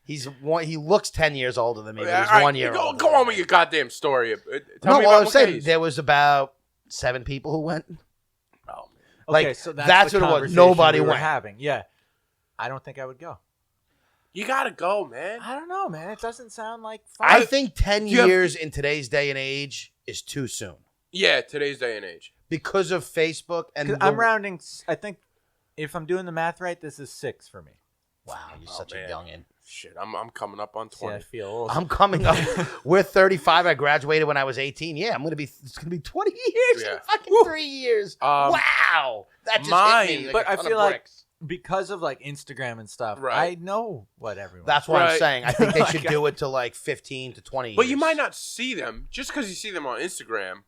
He looks 10 years older than me, but he's All right, 1 year go, older. Go than on me. with your goddamn story. Tell No, me well, about I'm saying McKay's. there was about 7 people who went. Oh, Like, Okay, so that's the what it was. conversation Nobody we were went. having. Yeah. I don't think I would go. you gotta go, man. I don't know, man. It doesn't sound like fun. I think 10 you have- years in today's day and age is too soon Yeah, today's day and age. because of Facebook and 'Cause I'm rounding. I think if I'm doing the math right, this is 6 for me. Wow, you're Oh, such man. a youngin. Shit, I'm coming up on See, I 20. feel old. I'm coming up. We're 35. I graduated when I was 18. Yeah, it's gonna be 20 years Yeah. in fucking 3 years. Wow, that just mine- hit me. but a I ton feel of like bricks. because of like Instagram and stuff, Right. I know what everyone. That's what I'm Right. saying. I think they should Like, do it to like 15 to 20 But years. you might not see them just because you see them on Instagram.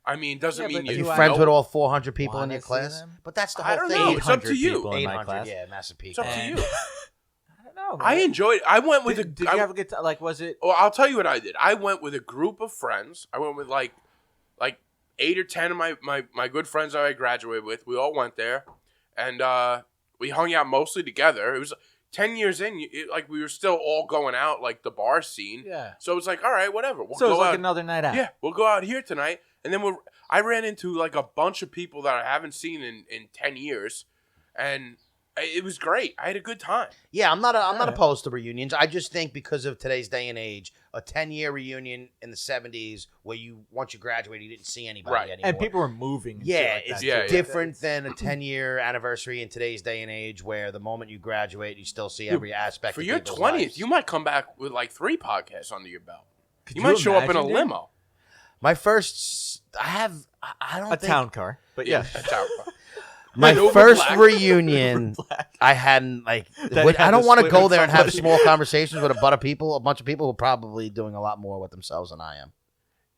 I mean, doesn't Yeah, mean but Are you you I friends know. with all 400 people in wanna your see class? them? But that's the I whole don't thing. know. It's up to 800 you. people in my 800, class. yeah, Massapequa. It's up to And- you. I don't know. Man. I enjoyed it. I went with Did a. you have a good time? Like, was it? Well, I'll tell you what I did. I went with a group of friends. I went with like 8 or 10 of my good friends that I graduated with. We all went there, and we hung out mostly together. It was 10 years in, like we were still all going out, like the bar scene. Yeah. So it's like, all right, whatever. We'll So it go was like out. another night out. Yeah, we'll go out here tonight, and then I ran into like a bunch of people that I haven't seen in 10 years, and it was great. I had a good time. Yeah, I'm not opposed to reunions. I just think because of today's day and age, a 10-year reunion in the 70s where once you graduated, you didn't see anybody Right. anymore. And people were moving. And Yeah, shit like it's that, Yeah, too. different than a 10-year anniversary in today's day and age where the moment you graduate, you still see every aspect For of your people's 20th, lives. you might come back with like 3 podcasts under your belt. Could You might show up in a imagine, dude? limo. My first, I don't A think. town car. But yeah. That's how. My An Uber first Black. reunion, I hadn't like. That I had don't to want to split go with there and have somebody. small conversations with a bunch of people who are probably doing a lot more with themselves than I am.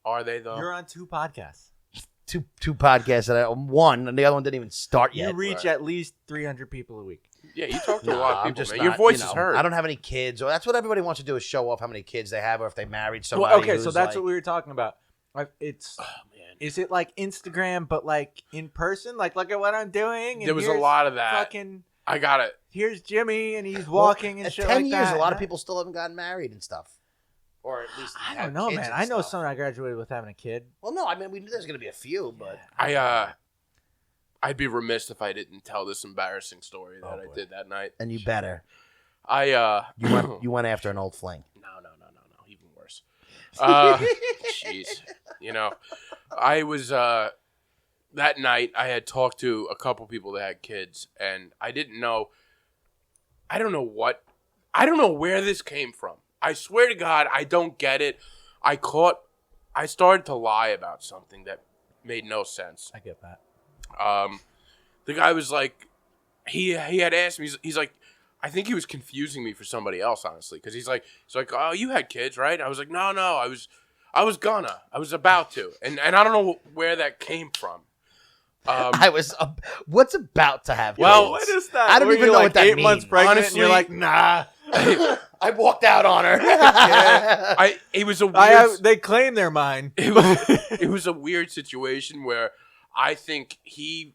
Are they though? You're on 2 podcasts. Two podcasts that one and the other one didn't even start You yet. reach Right. at least 300 people a week. Yeah, you talk to a No, lot of I'm people. just Man. not, Your voice you know, is heard. I don't have any kids. Or that's what everybody wants to do is show off how many kids they have or if they married somebody. Well, okay, so who's that's like, what we were talking about. It's Oh man, is it like Instagram but like in person? Like look at what I'm doing. And there was a here's lot of that. Fucking I got it. here's Jimmy and he's well, walking and at shit 10 like years, that. a lot of people still haven't gotten married and stuff. Or at least I had don't know, kids man. and I know stuff. someone I graduated with having a kid. Well, no, I mean we knew there's going to be a few, but I'd be remiss if I didn't tell this embarrassing story that I boy. did that night. and you better. You You went after an old fling. No, even worse. Jeez. You know, I was that night I had talked to a couple people that had kids and I don't know where this came from. I swear to God, I don't get it. I started to lie about something that made no sense. I get that. The guy was like, he had asked me, he's like, I think he was confusing me for somebody else, honestly, because he's like, oh, you had kids, right? I was like, no, I was about to, and I don't know where that came from. What's about to happen? Well, What is that? I don't Were even you know like what that 8 months means. pregnant Honestly, and you're like, nah. I walked out on her. It was a weird. They claim they're mine. It was a weird situation where I think he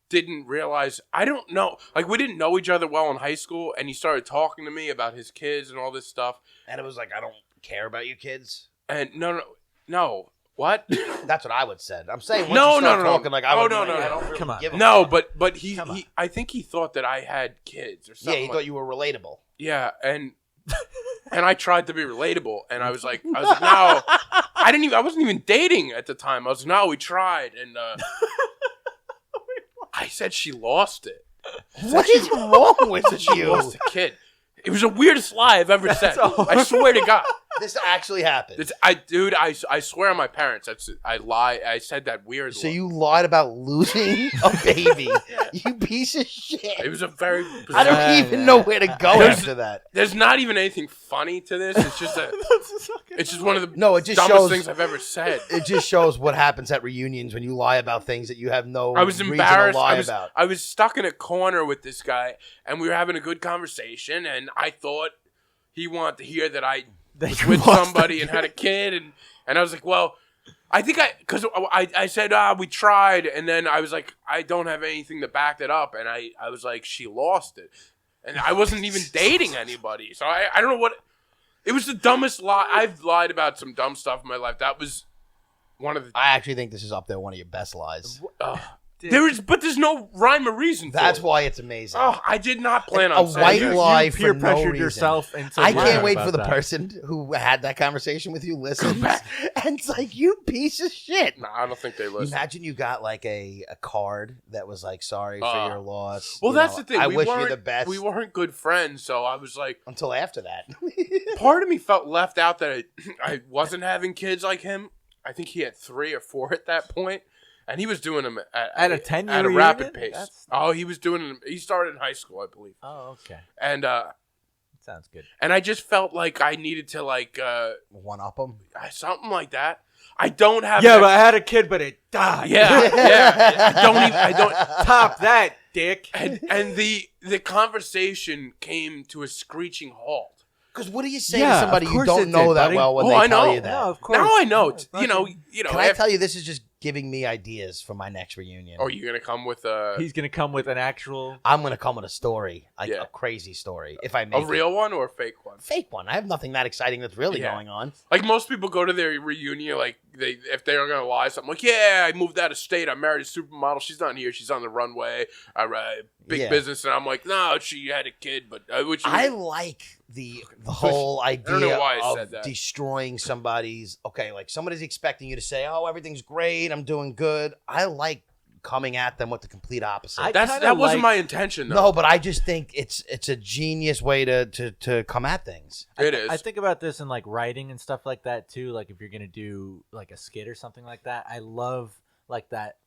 didn't realize. I don't know. Like we didn't know each other well in high school, and he started talking to me about his kids and all this stuff. And it was like, I don't care about you kids. And no. What? That's what I would say. I'm saying once No, you start no. talking like I Oh, would. no, like, no, I no. don't really Come on. give a No, fuck. but Come on. I think he thought that I had kids or Yeah, something. he thought you were relatable. Yeah, and I tried to be relatable, and I was like, no, I wasn't even dating at the time. I was like, no, we tried, and I said she lost it. What is wrong with She you? lost a kid. It was the weirdest lie I've ever said. I swear to God. This actually happened. I swear on my parents. I lie. I said that weird. So lie. you lied about losing a baby. You piece of shit. It was a very. I don't Yeah, even yeah. know where to go There's- after that. There's not even anything funny to this. It's just it's just one of the No, it just dumbest shows- things I've ever said. It just shows what happens at reunions when you lie about things that you have no I was reason embarrassed. to lie about. I was stuck in a corner with this guy, and we were having a good conversation, and I thought he wanted to hear that I was with somebody and had a kid, and I was like, well, I think because I said, we tried, and then I was like, I don't have anything to back that up, and I was like, she lost it, and I wasn't even dating anybody, so I don't know what, it was the dumbest lie. I've lied about some dumb stuff in my life. That was one of the, I actually think this is up there one of your best lies. but there's no rhyme or reason for That's it. why it's amazing. Oh, I did not plan A on saying white that. lie You for peer no pressured reason. yourself into I lying can't wait for about the that. person who had that conversation with you listens, and it's like, you piece of shit. No, I don't think they listen. Imagine you got like a card that was like, sorry for your loss. Well, You that's know, the thing. I we wish you weren't- the best. We weren't good friends, so I was like, Until after that. part of me felt left out that I wasn't having kids like him. I think he had 3 or 4 at that point, and he was doing them At a 10-year at a rapid reunion? pace. That's- Oh, he was doing them. He started in high school, I believe, Oh, okay. and Sounds good. I just felt like I needed to One up them. something like that. I don't have. Yeah, but I had a kid, but it died. yeah. I don't. Top that, dick. And the conversation came to a screeching halt. Because what do you say Yeah, to somebody of you course don't it know did, that buddy. well when Oh, they I tell know. you that? No, of course. Now I know. Yeah, You know. Can I tell you this is just giving me ideas for my next reunion. Oh, you're gonna come with a He's gonna come with an actual. I'm gonna come with a story, like Yeah. a crazy story, if I make a real one or a fake one? fake one. I have nothing that exciting that's really Yeah. going on. Like most people go to their reunion, like if they are gonna lie something, like yeah, I moved out of state, I married a supermodel, she's not here, she's on the runway, I big Yeah. business, and I'm like, no, she had a kid, but which I like the whole idea know why I said of that. destroying somebody's. Okay, like somebody's expecting you to say, "Oh, everything's great, I'm doing good." I like coming at them with the complete opposite. that wasn't my intention though. No, but I just think it's a genius way to come at things. It is. I think about this in like writing and stuff like that too. Like if you're gonna do like a skit or something like that, I love like that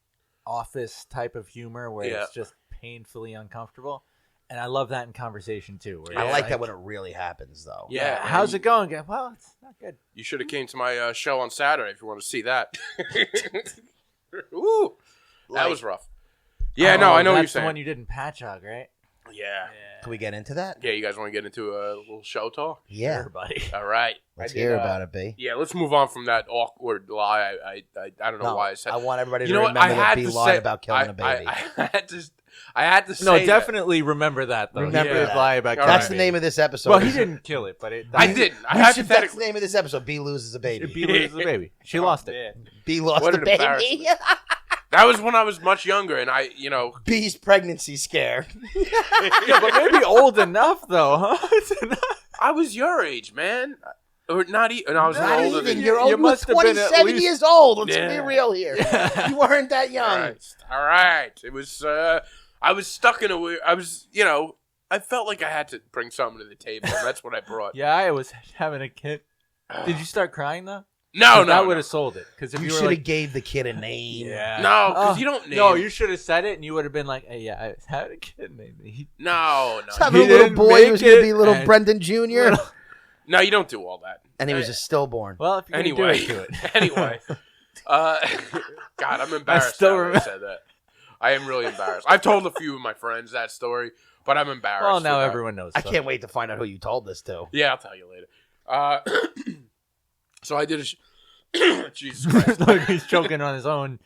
office type of humor where Yeah. it's just painfully uncomfortable, and I love that in conversation too. Where I it's like that when it really happens, though. Yeah. How's it going? Well, it's not good. You should have came to my show on Saturday if you want to see that. Ooh, that was rough. Yeah, no, I know what you're That's the saying. one you did in Patchogue, right? Yeah. Can we get into that? Yeah, you guys want to get into a little show talk? Yeah. Everybody. All right. Let's I did, hear about it, B. Yeah, let's move on from that awkward lie. I don't know No, why I said. I want everybody You to know what? remember I that had B to lied say about killing a baby. I had to say. No, that. definitely remember that though. Remember He did that. lie about All That's right. the name of this episode. Well, he didn't kill it, but it. I didn't. I That's the hypothetically. name of this episode. B loses a baby. B loses the baby. She lost it. B lost What a an baby. embarrassment. That was when I was much younger, and I, you know, B's pregnancy scare. Yeah, but maybe old enough though, huh? It's enough. I was your age, man. Or not even. I was Not older even. than you. You're old. You You must have been at 27 least- years old. Let's Yeah. be real here. You weren't that young. All right. It was. I was stuck in a weird. I was. You know. I felt like I had to bring something to the table. And that's what I brought. Yeah, I was having a kid. Did you start crying though? No, 'Cause no. that no. would have sold it. Because if You you, should were have like, gave the kid a name. yeah, No, because you don't name. No, you should have said it, and you would have been like, "Hey, yeah, I was having a kid, maybe." No, Let's no. have He a little didn't boy who make was going to be it, little and- Brendan Jr. No, you don't do all that. And he was a stillborn. Well, if you're gonna Anyway, do it, do it. anyway. God, I'm embarrassed still now that I remember- said that. I am really embarrassed. I've told a few of my friends that story, but I'm embarrassed. Well, now about- everyone knows. I so. can't wait to find out who you told this to. Yeah, I'll tell you later. So I did a. Jesus Christ. Look, he's choking on his own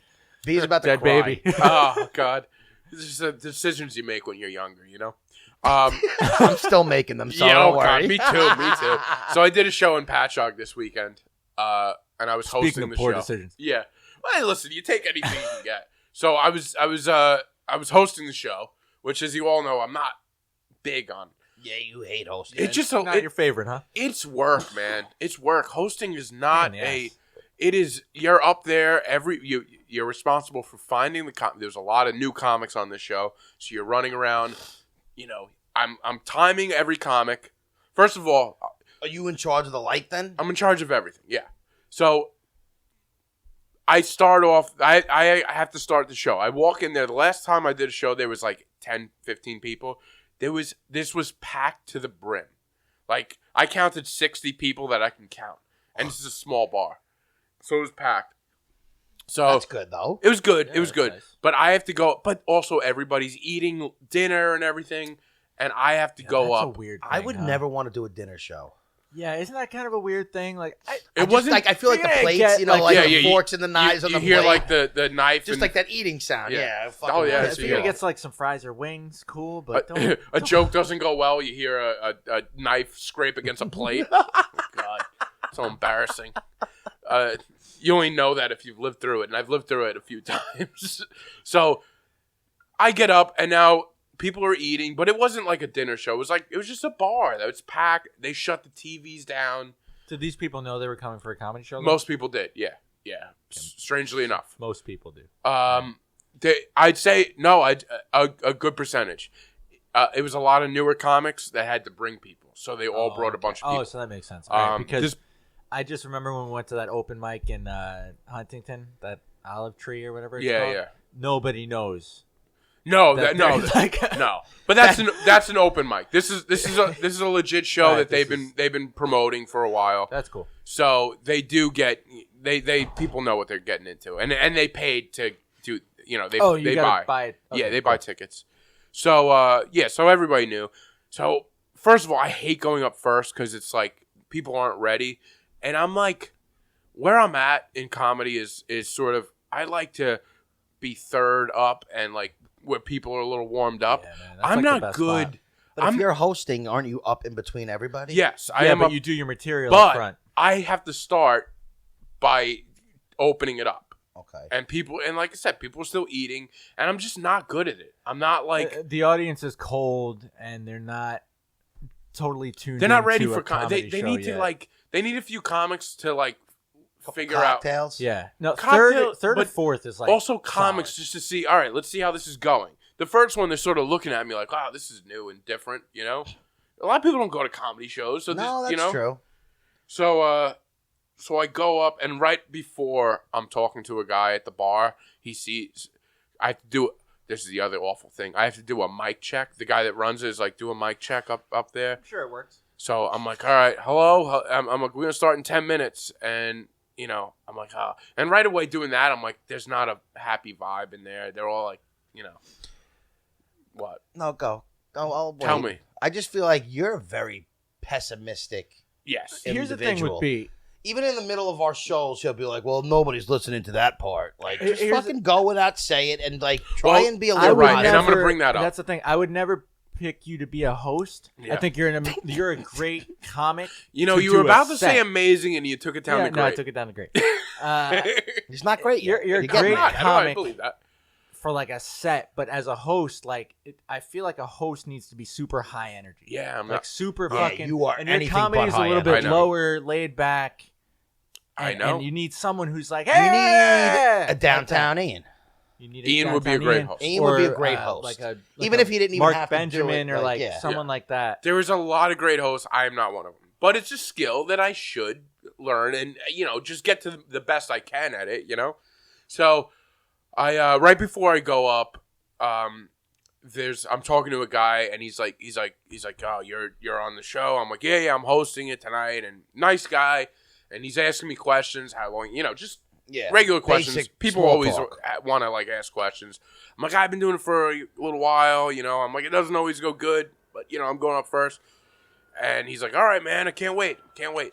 B's about to dead cry. baby. Oh God. This is the decisions you make when you're younger, you know. I'm still making them, so yeah, don't oh worry. God, me too. So I did a show in Patchogue this weekend, and I was hosting Speaking of the poor show. decisions. Yeah. Well, hey, listen, you take anything you can get. So I was hosting the show, which, as you all know, I'm not big on. Yeah, you hate hosting. It's just Not your favorite, huh? it's work, man. It's work. Hosting is not Pain in the a. ass. It is. You're up there you're responsible for finding the. There's a lot of new comics on this show, so you're running around. You know, I'm timing every comic. First of all, Are you in charge of the light then? I'm in charge of everything. Yeah. So I start off. I have to start the show. I walk in there. The last time I did a show, there was like 10, 15 people. This was packed to the brim. Like I counted 60 people that I can count, and this is a small bar, so it was packed. So That's good though. it was good. Yeah, it was that's good. nice. But I have to go. But also everybody's eating dinner and everything, and I have to go That's up. a weird. I thing, would huh? never want to do a dinner show. Yeah, isn't that kind of a weird thing? Like, I It just, wasn't like I feel like the Yeah, plates, get, you know, like- like Yeah, the yeah, you- forks and the knives on you the hear plate. like the knife, just and like that eating sound. Yeah. Yeah. Oh, fucking yeah, weird. if so you're yeah. gonna get like some fries or wings, cool. But a joke doesn't go well. You hear a knife scrape against a plate. Oh, God, so embarrassing. You only know that if you've lived through it, and I've lived through it a few times. So I get up, and now people are eating, but it wasn't like a dinner show. It was just a bar that was packed. They shut the TVs down. did these people know they were coming for a comedy show? Most people did, yeah. Strangely enough. Most people do. I'd say no. A good percentage. It was a lot of newer comics that had to bring people, so they all brought a bunch of people. Oh, so that makes sense. All right, because this- I just remember when we went to that open mic in Huntington, that Olive Tree or whatever. It's Yeah, called. yeah. Nobody knows. No, That no, they're like- no. But that's an open mic. This is a legit show Right, that this they've been promoting for a while. That's cool. So they do get they people know what they're getting into, and they paid to you know they You they gotta buy it. Okay, yeah they buy tickets. So so everybody knew. So first of all, I hate going up first because it's like people aren't ready, and I'm like, where I'm at in comedy is sort of I like to be third up and like where people are a little warmed up. Yeah, man, that's I'm like the not best good. spot. But if you're hosting, aren't you up in between everybody? Yes, I Yeah, am. but up, you do your material up but front. I have to start by opening it up. Okay. And people, and like I said, people are still eating, and I'm just not good at it. I'm not like The audience is cold and they're not totally tuned. they're not ready into for. a comedy They show need to yet. like they need a few comics to like figure out. Cocktails. Yeah, no. Cocktail- third or but fourth is like Also, comics solid. just to see. All right, let's see how this is going. The first one, they're sort of looking at me like, "Wow, this is new and different." You know, a lot of people don't go to comedy shows, so No, this, that's you know. true. So I go up, and right before I'm talking to a guy at the bar, he sees I have to do. This is the other awful thing. I have to do a mic check. The guy that runs it is like, do a mic check up there. I'm sure it works. So I'm like, all right, hello. I'm like, we're gonna start in 10 minutes, and I'm like, and right away doing that, I'm like, there's not a happy vibe in there. They're all like, what? No, go. I'll wait. Tell me. I just feel like you're very pessimistic. Yes. Here's the thing Individual. with B. Even in the middle of our shows, he'll be like, "Well, nobody's listening to that part." Like, just Here's fucking go without say it, and like try Well, and be a You're little right, positive. and I'm gonna bring that up. That's the thing. I would never pick you to be a host. Yeah. I think you're a great comic. You to were do a about to set. say amazing, and you took it down Yeah, to no, I great. took it down to great. It's not great. You're a getting great there. I know, I comic. believe that. For like a set, but as a host, like I feel like a host needs to be super high energy. Yeah, I'm like not. super Yeah, fucking. you are and your anything comedy but is a high little energy. bit I know. lower, laid back. I And, know. and you need someone who's like, You hey, need a downtown Ian. You need Ian would be a downtown great Ian. host. Ian would be a Or, great host. like Even if he didn't even Mark have to do Benjamin it, or like, like yeah. someone like that. There is a lot of great hosts. I am not one of them, but it's a skill that I should learn and just get to the best I can at it. So I right before I go up, I'm talking to a guy and he's like, oh, you're on the show. I'm like, yeah, I'm hosting it tonight, and nice guy, and he's asking me questions, how long, just Yeah, regular questions. basic People small always talk. want to like ask questions. I'm like, I've been doing it for a little while. I'm like, it doesn't always go good, but I'm going up first. And he's like, all right, man, I can't wait.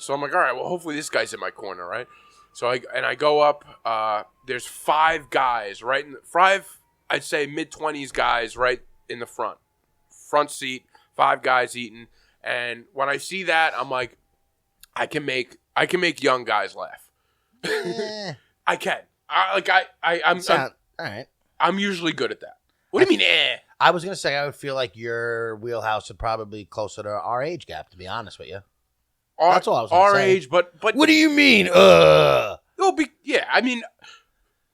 So I'm like, all right, well, hopefully this guy's in my corner, right? So I go up. There's 5 guys right in the five, I'd say mid-20s guys right in the front seat. 5 guys eating, and when I see that, I'm like, I can make young guys laugh. Eh, I can. all right. I'm usually good at that. What do you mean, eh? I was gonna say I would feel like your wheelhouse would probably be closer to our age gap. To be honest with you, That's all I was gonna Our say. age, but what do you mean? it'll be, yeah. I mean,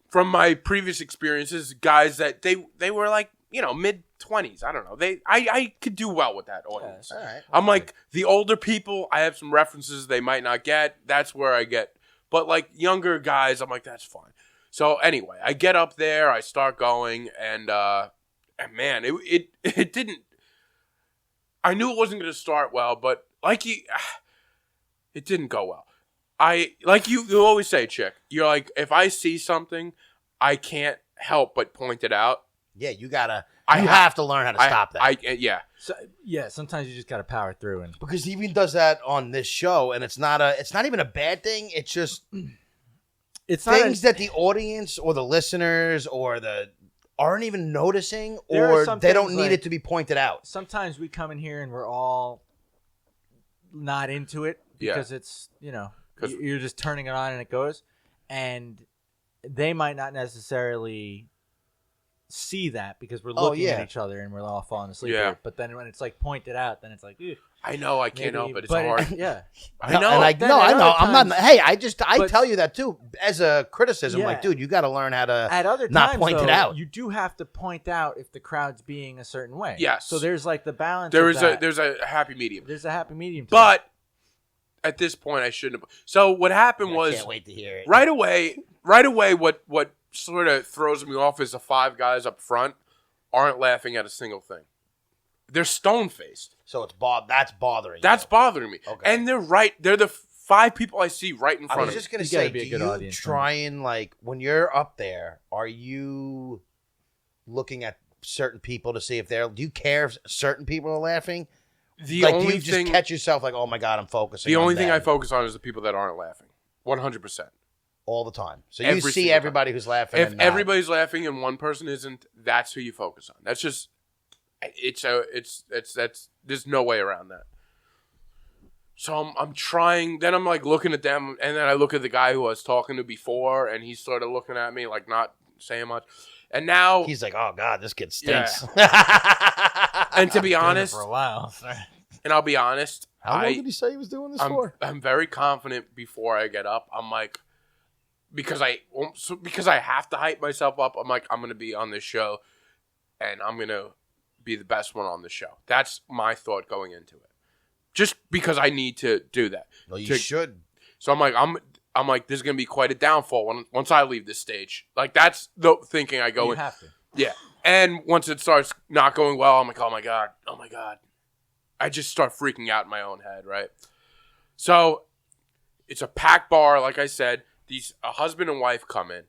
from my previous experiences, guys that they were like mid-20s. I don't know. I could do well with that audience. All right. I'm like the older people. I have some references they might not get. That's where I get. But like younger guys, I'm like, that's fine. So anyway, I get up there, I start going, and man, it didn't. I knew it wasn't going to start well, but it didn't go well. You always say, Chick. You're like, if I see something, I can't help but point it out. Yeah, you gotta. I You have to learn how to stop that. Yeah. So, yeah, sometimes you just got to power through and Because he even does that on this show, and it's not even a bad thing. It's just it's not things that the audience or the listeners or aren't even noticing, There are or some they don't things need like- it to be pointed out. sometimes we come in here and we're all not into it Yeah. because it's 'Cause- you're just turning it on and it goes, and they might not necessarily see that because we're Oh, looking yeah. at each other and we're all falling asleep. Yeah. here. But then when it's like pointed out, then it's like, ew, I know I can't maybe- help it. It's but hard. yeah. I know. And Then I at know. other I'm not. times- Hey, I But- tell you that too as a criticism. Yeah. Like, dude, you got to learn how to. At other not times, point it though, out. you do have to point out if the crowd's being a certain way. Yes. So there's like the balance. There's of that. a happy medium. There's a happy medium. To But at this point, I shouldn't have. So what happened I was can't wait to hear it. right away. What sort of throws me off is the 5 guys up front aren't laughing at a single thing. They're stone faced. So that's bothering. That's you. bothering me. Okay. And they're right. They're the 5 people I see right in I front was of me. just gonna You gotta say, be a do good you audience try and like when you're up there? Are you looking at certain people to see if they're? Do you care if certain people are laughing? The Like, do only you just thing, catch yourself like, oh my god, I'm focusing. the on only thing I them? focus on is the people that aren't laughing. 100%. all the time. So Every you see single everybody who's laughing. If and not. everybody's laughing and one person isn't, that's who you focus on. That's just there's no way around that. So I'm trying. Then I'm like looking at them, and then I look at the guy who I was talking to before, and he's sort of looking at me like not saying much. And now he's like, "Oh God, this kid stinks." And to be honest, for a while. and I'll be honest, How long did he say he was doing this for? I'm very confident before I get up. I'm like, because I have to hype myself up. I'm like, I'm gonna be on this show, and I'm gonna be the best one on the show. That's my thought going into it. Just because I need to do that. Well, you should. So I'm like, this is gonna be quite a downfall once I leave this stage. Like that's the thinking I go in. You have to. Yeah. And once it starts not going well, I'm like, oh my God. I just start freaking out in my own head, right? So it's a packed bar, like I said. A husband and wife come in.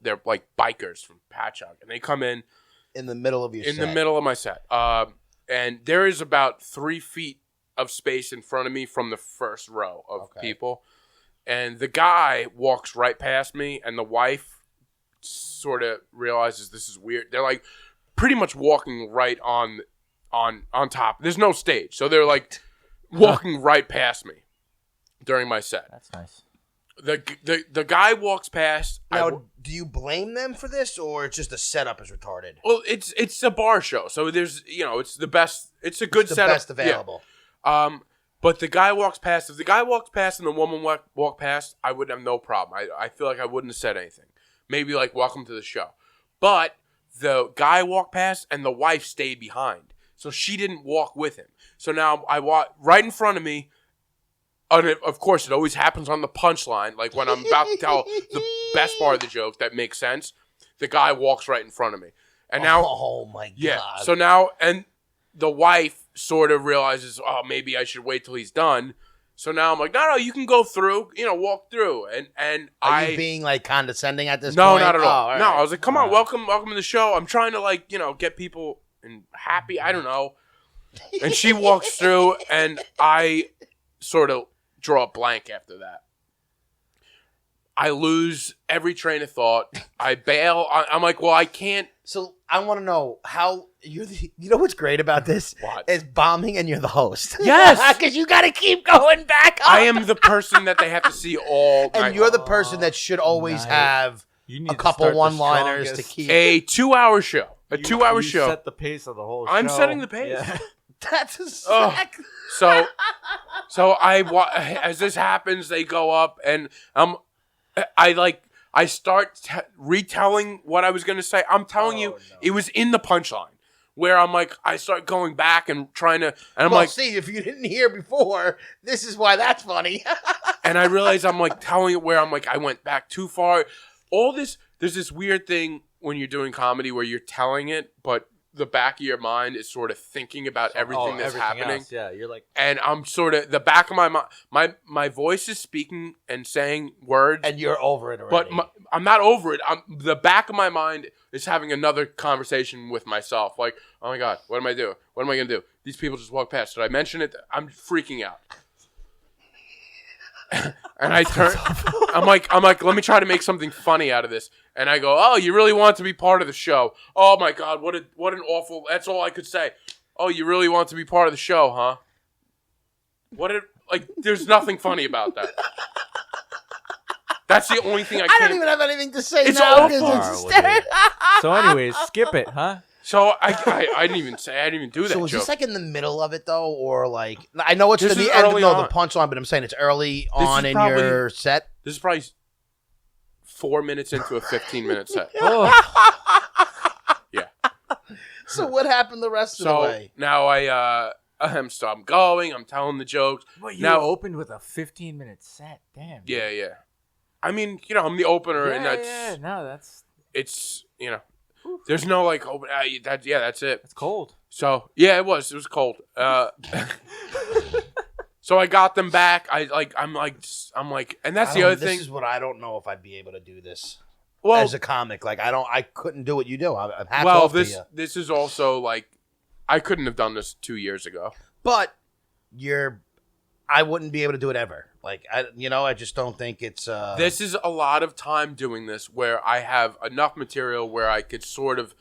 They're like bikers from Patchogue, and they come in the middle of your set. the middle of my set. And there is about 3 feet of space in front of me from the first row of people. And the guy walks right past me, and the wife sort of realizes this is weird. They're like pretty much walking right on top. There's no stage, so they're like walking right past me during my set. That's nice. The guy walks past. Now, do you blame them for this, or it's just the setup is retarded? Well, it's a bar show, so there's it's the best. It's a good setup. Best available. Yeah. But the guy walks past. If the guy walks past and the woman walked past, I would have no problem. I feel like I wouldn't have said anything. Maybe like welcome to the show. But the guy walked past and the wife stayed behind. So she didn't walk with him. So now I walk right in front of me. And of course, it always happens on the punchline. Like when I'm about to tell the best part of the joke that makes sense, the guy walks right in front of me. And now, oh my God. Yeah. So now, and the wife sort of realizes, oh, maybe I should wait till he's done. So now I'm like, no, you can go through, walk through. And Are you being like condescending at this no, point? not at all. Right. No, I was like, come on, welcome to the show. I'm trying to get people happy. I don't know. And she walks through, and I sort of draw a blank after that. I lose every train of thought. I bail. I'm like, well, I can't. So I want to know how you know what's great about this? What? Is bombing and you're the host. Yes. Because you got to keep going back up. I am the person that they have to see all night. And you're the person that should always have a couple one-liners to keep. A 2-hour show. A 2-hour show. Set the pace of the whole show. I'm setting the pace. Yeah. That's exactly. So as this happens, they go up, and I start retelling what I was going to say. I'm telling you, it was in the punchline where I'm like, I start going back and trying to, and I'm like, see, if you didn't hear before, this is why that's funny. and I realize I'm like telling it where I'm like, I went back too far. There's this weird thing when you're doing comedy where you're telling it, but the back of your mind is sort of thinking about everything that's happening. Else. Yeah, you're like, and I'm sort of the back of my mind. My voice is speaking and saying words, and you're over it already. but I'm not over it. The back of my mind is having another conversation with myself. Like, oh my God, what am I doing? What am I gonna do? These people just walked past. Did I mention it? I'm freaking out. And I turn. I'm like, let me try to make something funny out of this. And I go, oh, you really want to be part of the show? Oh my God, what an awful. That's all I could say. Oh, you really want to be part of the show, huh? There's nothing funny about that. That's the only thing I can't. I don't even have anything to say It's now. awful. so anyways, skip it, huh? So I didn't even do that. So is joke. this like in the middle of it though, or like I know it's This the is end, early no, on. the punchline, but I'm saying it's early on is in probably- your set. This is probably 4 minutes into a 15-minute set. Oh, Yeah. So what happened the rest of the So way? now I'm going. I'm telling the jokes. but you Now- opened with a 15-minute set. Damn. Yeah. I mean, I'm the opener, and that's it's there's no like open. That's it. It's cold. So yeah, it was cold. So I got them back. I'm like, and that's the other thing. This is what I don't know if I'd be able to do this Well, as a comic. Like I couldn't do what you do. I'm hats well, off to you. this is also like I couldn't have done this 2 years ago. But I wouldn't be able to do it ever. Like, I just don't think it's. This is a lot of time doing this where I have enough material where I could sort of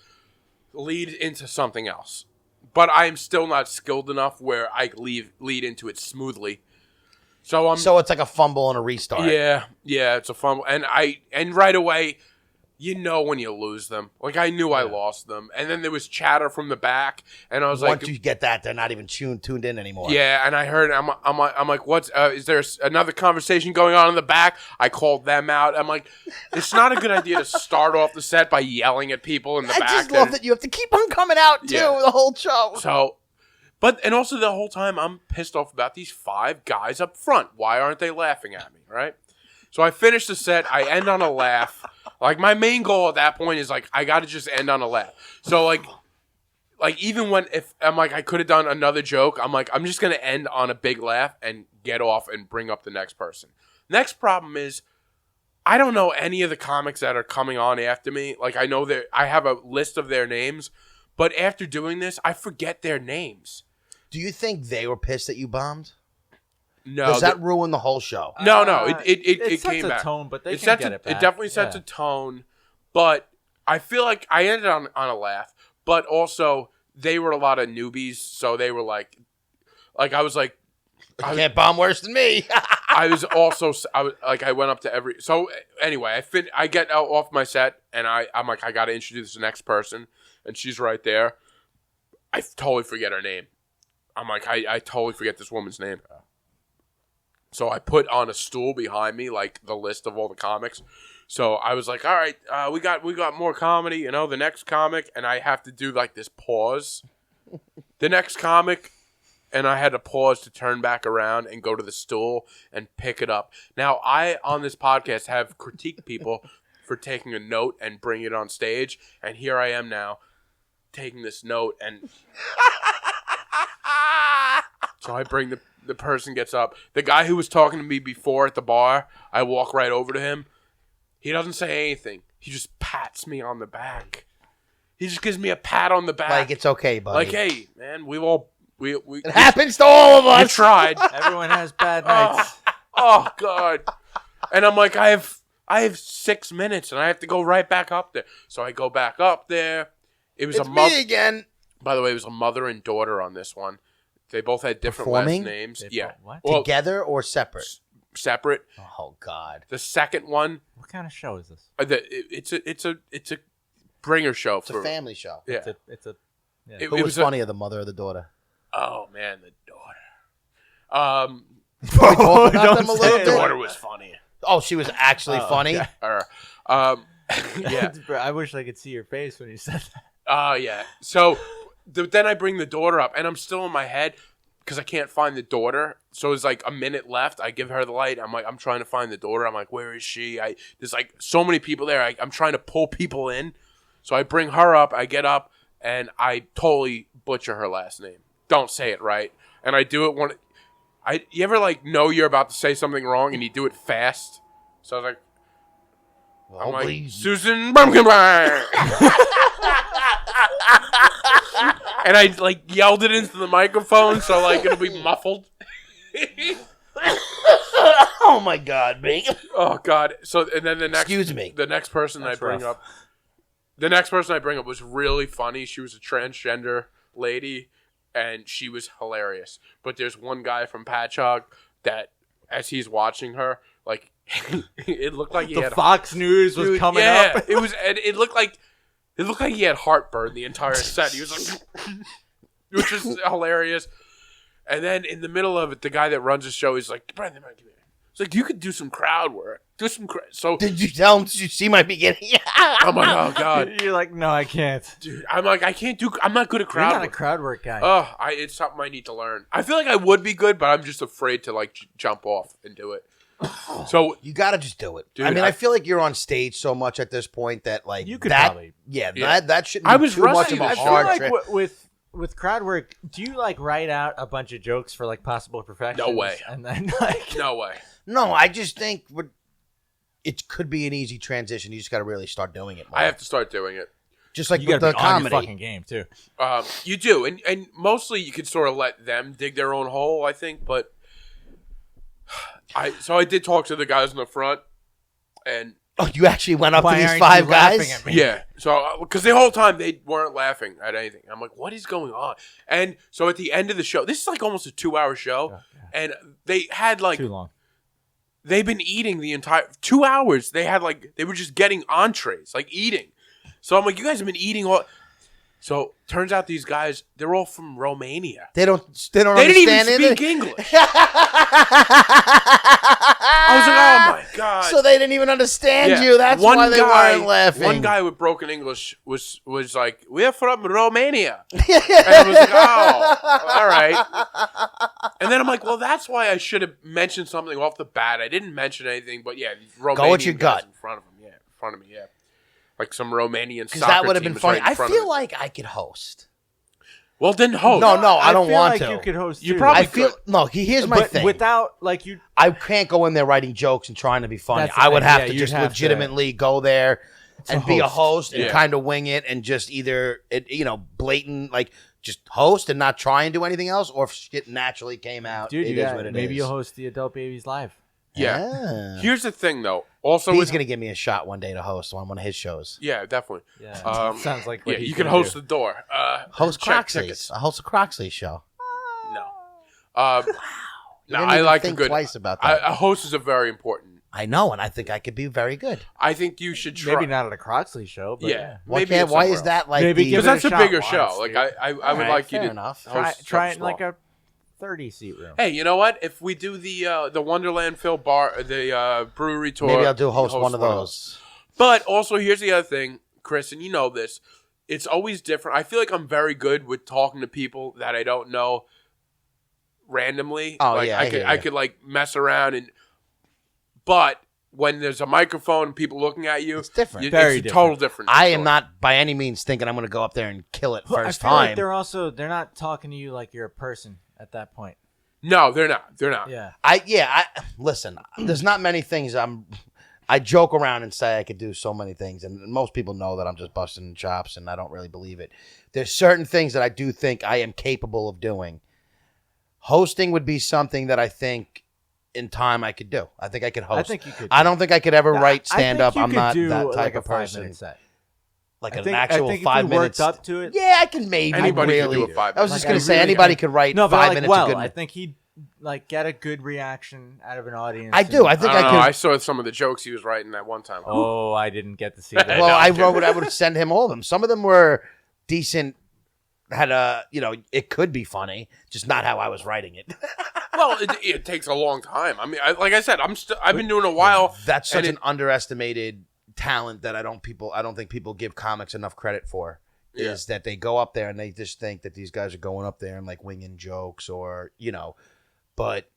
lead into something else. But I am still not skilled enough where I lead into it smoothly. So it's like a fumble and a restart. Yeah, it's a fumble. And right away, you know when you lose them. Like, I knew I lost them. And then there was chatter from the back, and I was Once you get that, they're not even tuned in anymore. Yeah, and I heard, I'm like, what's, is there another conversation going on in the back? I called them out. I'm like, it's not a good idea to start off the set by yelling at people in the back. I just love that you have to keep on coming out, too, the whole show. So, and also the whole time I'm pissed off about these 5 guys up front. Why aren't they laughing at me, right? So I finish the set. I end on a laugh. Like, my main goal at that point is, like, I got to just end on a laugh. So, like even if I'm like, I could have done another joke, I'm like, I'm just going to end on a big laugh and get off and bring up the next person. Next problem is, I don't know any of the comics that are coming on after me. Like, I know I have a list of their names, but after doing this, I forget their names. Do you think they were pissed that you bombed? No. Does that ruin the whole show? No. It sets came a back. tone, but they can get it back. It definitely sets a tone, but I feel like I ended on a laugh. But also, they were a lot of newbies, so they were like I was like, I can't bomb worse than me. I went up to every. So anyway, I get out off my set, and I'm like, I got to introduce the next person, and she's right there. I totally forget her name. I'm like, I totally forget this woman's name. So I put on a stool behind me, like, the list of all the comics. So I was like, all right, we got more comedy, the next comic, and I have to do, like, this pause. The next comic, and I had to pause to turn back around and go to the stool and pick it up. Now, I, on this podcast, have critiqued people for taking a note and bringing it on stage, and here I am now taking this note, and so I bring the person gets up. The guy who was talking to me before at the bar, I walk right over to him. He doesn't say anything. He just pats me on the back. He just gives me a pat on the back. Like, it's okay, buddy. Like, hey, man, we it happens to all of us. We tried. Everyone has bad nights. Oh God. And I'm like, I have 6 minutes and I have to go right back up there. So I go back up there. It's me again. By the way, it was a mother and daughter on this one. They both had different Performing? last names. What? Well, Together or separate? Separate. Oh God. The second one, What kind of show is this? it's a bringer show. It's a family show. Yeah. It's a Who was funnier, the mother or the daughter? Oh man, the daughter. Talk about them a The little bit? daughter was funny. Oh, she was actually funny. okay. Yeah. I wish I could see your face when you said that. Yeah. So then I bring the daughter up, and I'm still in my head because I can't find the daughter. So it's like a minute left. I give her the light. I'm trying to find the daughter. I'm like, where is she? There's like so many people there. I'm trying to pull people in. So I bring her up. I get up, and I totally butcher her last name. Don't say it right. And I do it when you ever like know you're about to say something wrong and you do it fast? So I was like, Oh, I'm like, please. Susan Brumkenbein. And I like yelled it into the microphone so like it'll be muffled. Oh my God, me. Oh God. So and then the next Excuse me. The next person That's I bring rough. up. The next person I bring up was really funny. She was a transgender lady and she was hilarious. But there's one guy from Patchogue that as he's watching her, like it looked like he The had Fox News was Dude, coming yeah, up. It looked like he had heartburn the entire set. He was like, which was hilarious. And then in the middle of it, the guy that runs the show, he's like, Brendan, come here. It's like, you could do some crowd work. So Did you tell him? Did you see my beginning? I'm like, oh God, You're like, no, I can't. dude. I'm like, I'm not good at You're crowd not a work. crowd work guy. It's something I need to learn. I feel like I would be good, but I'm just afraid to like jump off and do it. So You gotta just do it. Dude, I mean, I I feel like you're on stage so much at this point that like You could that, probably- yeah. That shouldn't I be was too much rusty of a this I year. feel hard like trip. with crowd work, do you like write out a bunch of jokes for like possible perfections? No way. And then like, no way. No, I just think it could be an easy transition. You just got to really start doing it more. I have to start doing it. just like you with gotta the be on your comedy. fucking game too. You do, and mostly you could sort of let them dig their own hole, I think. But So I did talk to the guys in the front, and Oh, you actually went up Why to these aren't five you laughing guys? at me? yeah. So because the whole time they weren't laughing at anything. I'm like, what is going on? And so at the end of the show, this is like almost a 2-hour show, and they had like Too long. they've been eating the entire 2 hours. They had like they were just getting entrees, like eating. So I'm like, you guys have been eating all. So turns out these guys, they're all from Romania. They don't They didn't even understand speak it. English. I was like, oh my god. So they didn't even understand Yeah. you. That's why they weren't laughing. One guy with broken English was like, "We're from Romania," and I was like, "Oh, all right." And then I'm like, "Well, that's why I should have mentioned something off the bat. I didn't mention anything, but yeah, Romanian with your guys gut. in front of him, in front of me, like some Romanian Because soccer that would have team been was funny. right in I front feel of me. like I could host. Well, then host. No, I don't feel want like to. You could host. You too, probably I feel could. no. Here's my but thing. without like you. I can't go in there writing jokes and trying to be funny. That's the I would thing, have yeah, to you'd just have to- legitimately go there and be a host. host and Yeah. kind of wing it and just either blatant like just host and not try and do anything else, or if shit naturally came out. Dude, it you is got, what it maybe is. you'll host the Adult Babies Live. Yeah. Here's the thing, though. Also, He's with, gonna give me a shot one day to host on one of his shows. yeah, definitely. Yeah, sounds like what Yeah, he's you can gonna host do. the door. Host check Croxley's. tickets. I host a Croxley show. No. You No, didn't I even like a think good. twice about that. A host is a very important. I know, and I think I could be very good. I think you should try. Maybe not at a Croxley show, but Yeah. Why Maybe can't? it's Why somewhere is that like? Maybe the, give Because it a that's a shot bigger once, show. Like dude. I would Alright, like you fair to enough. Try it in small. like a 30-seat room. Hey, you know what? If we do the Wonderland Phil bar, the brewery tour, maybe I'll do you host one of those. But also, here's the other thing, Chris, and you know this. It's always different. I feel like I'm very good with talking to people that I don't know randomly. Oh, like, yeah, I hear I you. could like mess around but when there's a microphone and people looking at you, It's different. Very it's a different. total different. I am story. not by any means thinking I'm going to go up there and kill it Well, first I feel time. like they're not talking to you like you're a person at that point. No, they're not. They're not. Yeah. I listen. There's not many things I joke around and say I could do so many things, and most people know that I'm just busting chops, and I don't really believe it. There's certain things that I do think I am capable of doing. Hosting would be something that I think in time I could do. I think I could host. I think you could. I don't think I could ever write I stand think up. you I'm could not do that type like of a 5 person. minute set. Like I an think, actual I think 5 if you minutes. worked up to it. Yeah, I can maybe Anybody could really. do a 5 I was minute. just Like, gonna I say really- anybody could write No, but 5 like, minutes. well, of good. I think he'd like get a good reaction out of an audience. I do. I and- think I I don't could. know. I saw some of the jokes he was writing that one time. Oh, I didn't get to see that. Well, No, I dude. wrote. I would send him all of them. Some of them were decent. Had a, it could be funny, just not how I was writing it. Well, it takes a long time. I mean, like I said, I've been doing it a while. That's such and an underestimated talent that I don't think people give comics enough credit for. Yeah. Is that they go up there and they just think that these guys are going up there and like winging jokes or but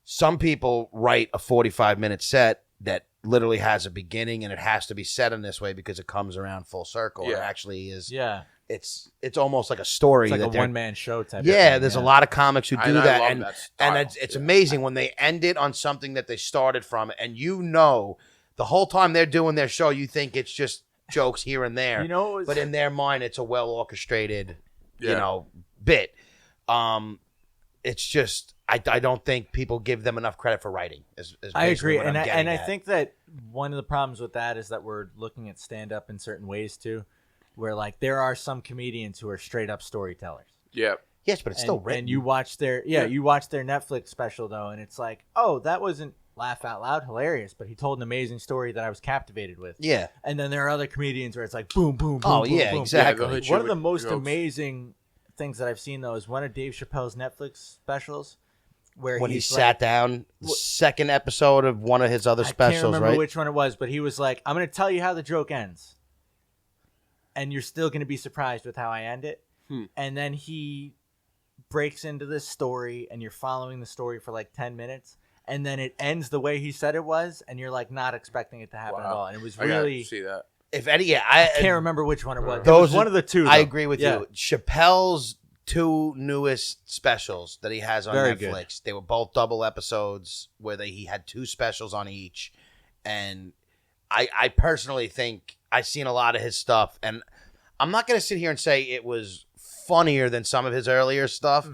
some people write a 45-minute set that literally has a beginning and it has to be set in this way because it comes around full circle. Yeah. It actually is. Yeah, It's almost like a story. it's like that a they're- one-man show type. Yeah, of thing, there's yeah. a lot of comics who do And I that, love and that style. it's Yeah. amazing when they end it on something that they started from, and the whole time they're doing their show, you think it's just jokes here and there, but in their mind, it's a well orchestrated, bit. It's just I don't think people give them enough credit for writing. Is I basically agree, what and I'm I getting at. think that one of the problems with that is that we're looking at stand-up in certain ways too, where like there are some comedians who are straight up storytellers. Yeah. yes, but it's still written. And you watch their Netflix special though, and it's like, oh, that wasn't laugh out loud hilarious, but he told an amazing story that I was captivated with. yeah. And then there are other comedians where it's like boom, boom, boom. Oh boom, yeah, boom. exactly. they'll hit you One of with the most jokes. amazing things that I've seen though is one of Dave Chappelle's Netflix specials, where when he he's sat down, the second episode of one of his other I can't specials, remember right? which one it was, but he was like, "I'm going to tell you how the joke ends, and you're still going to be surprised with how I end it." And then he breaks into this story, and you're following the story for like 10 minutes, and then it ends the way he said it was, and you're like not expecting it to happen at Wow. all. And it was I gotta really, see that. If any, I can't remember which one it was. It Those was one of the two. I though. agree with Yeah. you. Chappelle's two newest specials that he has on Very Netflix. They were both double episodes where he had two specials on each. And I personally think I've seen a lot of his stuff. And I'm not going to sit here and say it was funnier than some of his earlier stuff.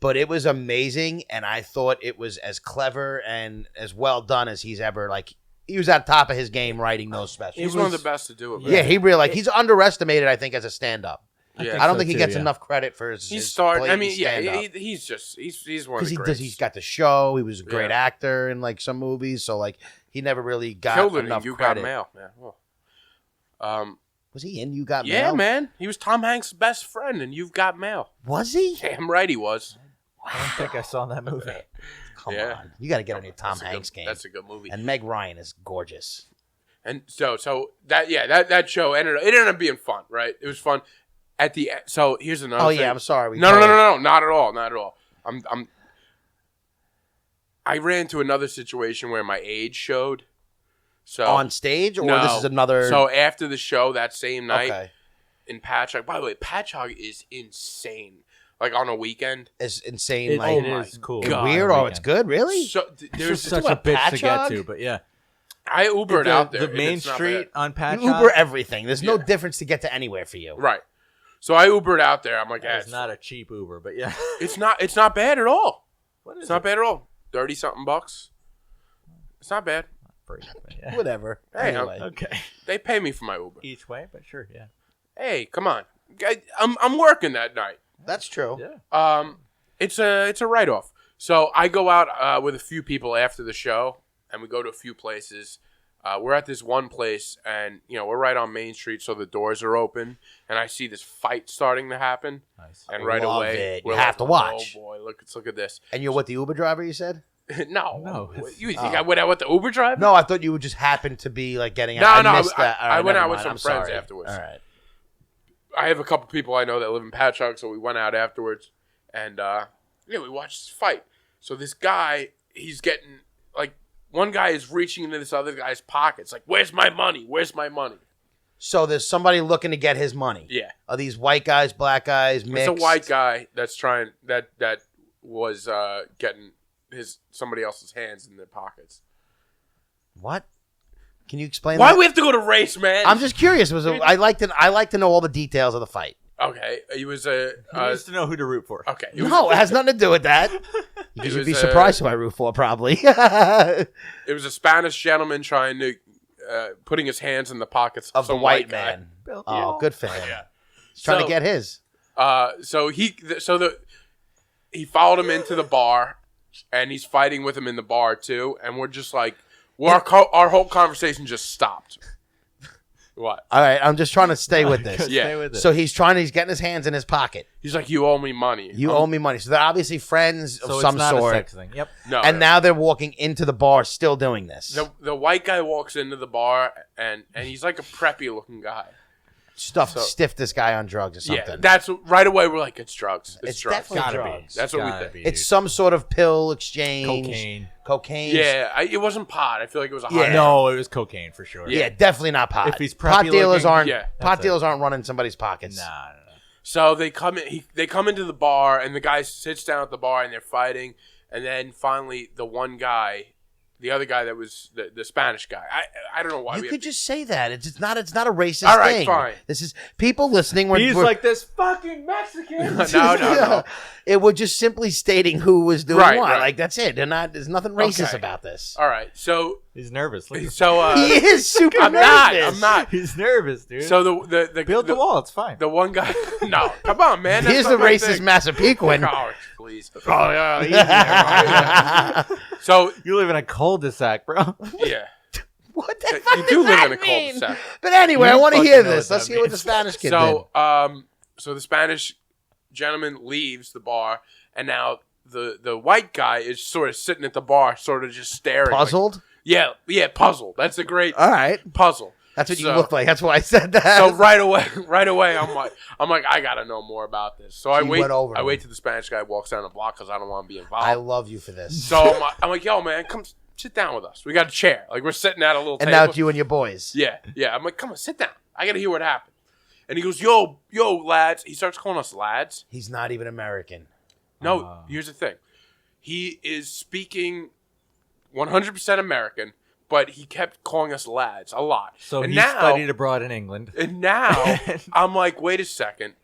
but it was amazing, and I thought it was as clever and as well done as he's ever like. He was at the top of his game writing those specials. He's one of the best to do it. Man. Yeah, he really he's underestimated, I think, as a stand-up. Yeah. I don't think he gets enough credit for his. He's his starting. I mean, stand-up. he's one of the greats. He's got the show. He was a great actor in like some movies, so like he never really got Killed it enough in You credit. Got Mail, man. Well, Was he in You Got Mail? yeah, man. He was Tom Hanks' best friend, and You've Got Mail. Was he? Damn right he was. I don't think I saw that movie. Come Yeah. on, you got to get on your Tom That's a Hanks good, game. That's a good movie. And Meg Ryan is gorgeous. And so that show ended up being fun, right? It was fun. At the end, so here's another. Oh thing. yeah, I'm sorry. No, not at all, not at all. I ran into another situation where my age showed. So on stage, or no. this is another. So after the show that same night okay, in Patchogue. By the way, Patchogue is insane. Like on a weekend, it's insane. It, like it is cool. it's God. weird. Oh, it's good. Really? so It's there's just such to a a bitch to get Patchogue? to, but yeah. I Ubered out there. The and main it's not street on You Patchogue. Uber everything. There's no Yeah. difference to get to anywhere for you. bad. Right. So I Ubered out there. I'm like, It's not a cheap Uber, but yeah. It's not bad at all. What is It's not bad at all. $30-something bucks. It's not bad. Yeah. Whatever. Hey, anyway, Okay. They pay me for my Uber. Each way, but sure, yeah. Hey, come on. I'm working that night. that's true. Yeah. It's a write off. So I go out with a few people after the show, and we go to a few places. We're at this one place, and we're right on Main Street, so the doors are open, and I see this fight starting to happen. Nice. And right Love away, it. we're You have to watch. Oh boy, let's look at this. And you're with the Uber driver, you said? No, No. You think I went out with the Uber driver? No, I thought you would just happen to be like getting No, out. no, I missed that. All right, I went never out with mind. some I'm friends sorry. afterwards. All right. I have a couple people I know that live in Patchogue, so we went out afterwards, and we watched this fight. So this guy, he's getting like one guy is reaching into this other guy's pockets, like, "Where's my money? Where's my money?" So there's somebody looking to get his money. Yeah, Are these white guys, black guys, mixed? it's a white guy that's trying that was getting somebody else's hands in their pockets. What? Can you explain Why that? do we have to go to race, man? I'm just curious. I like to know all the details of the fight. okay. He was a He needs to know who to root for. okay. It was, No, it has nothing to do with that. You It should was, be surprised who I root for, probably. It was a Spanish gentleman trying to putting his hands in the pockets of the some white guy. man. Oh, good for him. Yeah. He's trying So- to get his. So he followed him into the bar, and he's fighting with him in the bar too. And we're just like, our whole conversation just stopped. What? All right, I'm just trying to stay with this. Yeah. Stay with it. So he's getting his hands in his pocket. He's like, you owe me money. You owe me money. So they're obviously friends So of some it's not sort. a sex thing. Yep. No. And now they're walking into the bar still doing this. the white guy walks into the bar, and he's like a preppy looking guy. Stiff this guy on drugs or something. Yeah, that's right away. We're like, it's drugs. It's, It's drugs. definitely Gotta drugs. be. That's what we Gotta think. be, It's dude. some sort of pill exchange. Cocaine. Yeah, it wasn't pot. I feel like it was a Yeah. high. No, it was cocaine for sure. Yeah, definitely not pot. If he's pot preppy dealers looking, aren't yeah, pot that's dealers aren't running somebody's pockets. Nah. So they come in. They come into the bar, and the guy sits down at the bar, and they're fighting. And then finally, the one guy, the other guy that was the Spanish guy. I don't know why. You we could have to- just say that. It's not a racist All right, thing. fine. This is people listening. He's like this fucking Mexican. no. It was just simply stating who was doing Right, what. right. Like that's it. There's nothing racist Okay. about this. All right. So He's nervous. Look at him. He is super I'm nervous. I'm not. He's nervous, dude. So the build the wall. It's fine. The one guy. No, come on, man. That's Here's not the my racist thing. Massapequan. Oh, please. Oh yeah. So You live in a cul-de-sac, bro. yeah, What the fuck you does do live that in a mean? cul-de-sac. But anyway, I You want to fucking hear know this. what Let's that hear what the means. Spanish kid So the Spanish gentleman leaves the bar, and now the white guy is sort of sitting at the bar, sort of just staring. did. like- Puzzled? yeah, puzzled. That's a great All right. puzzle. That's what you So- look like. That's why I said that. So right away, I'm like, I gotta know more about this. So I You wait. went over I him. wait till the Spanish guy walks down the block because I don't want to be involved. I love you for this. So I'm like, yo, man, come sit down with us. We got a chair. Like we're sitting at a little And table. now it's you and your boys. Yeah. I'm like, come on, sit down. I gotta hear what happened. And he goes, yo, lads. He starts calling us lads. He's not even American. No, here's the thing. He is speaking 100% American, but he kept calling us lads a lot. So and he now, studied abroad in England. And now I'm like, wait a second.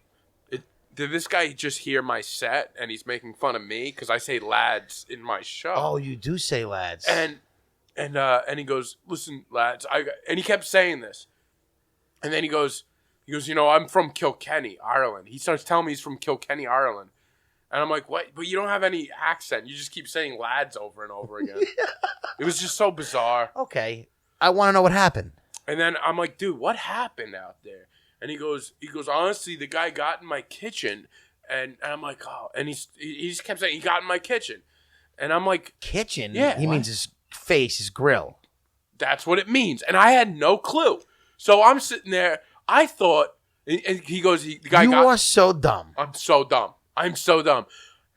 did this guy just hear my set and he's making fun of me because I say lads in my show? Oh, you do say lads. And he goes, listen, lads, and he kept saying this, and then he goes, I'm from Kilkenny, Ireland. He starts telling me he's from Kilkenny, Ireland, and I'm like, what? But you don't have any accent. You just keep saying lads over and over again. It was just so bizarre. Okay, I want to know what happened. And then I'm like, dude, what happened out there? And he goes, honestly, the guy got in my kitchen, and I'm like, oh, and he just kept saying he got in my kitchen, and I'm like, kitchen? Yeah, he what? means his face, his grill. That's what it means, and I had no clue. So I'm sitting there. I thought, and he goes, the guy You are so dumb. I'm so dumb.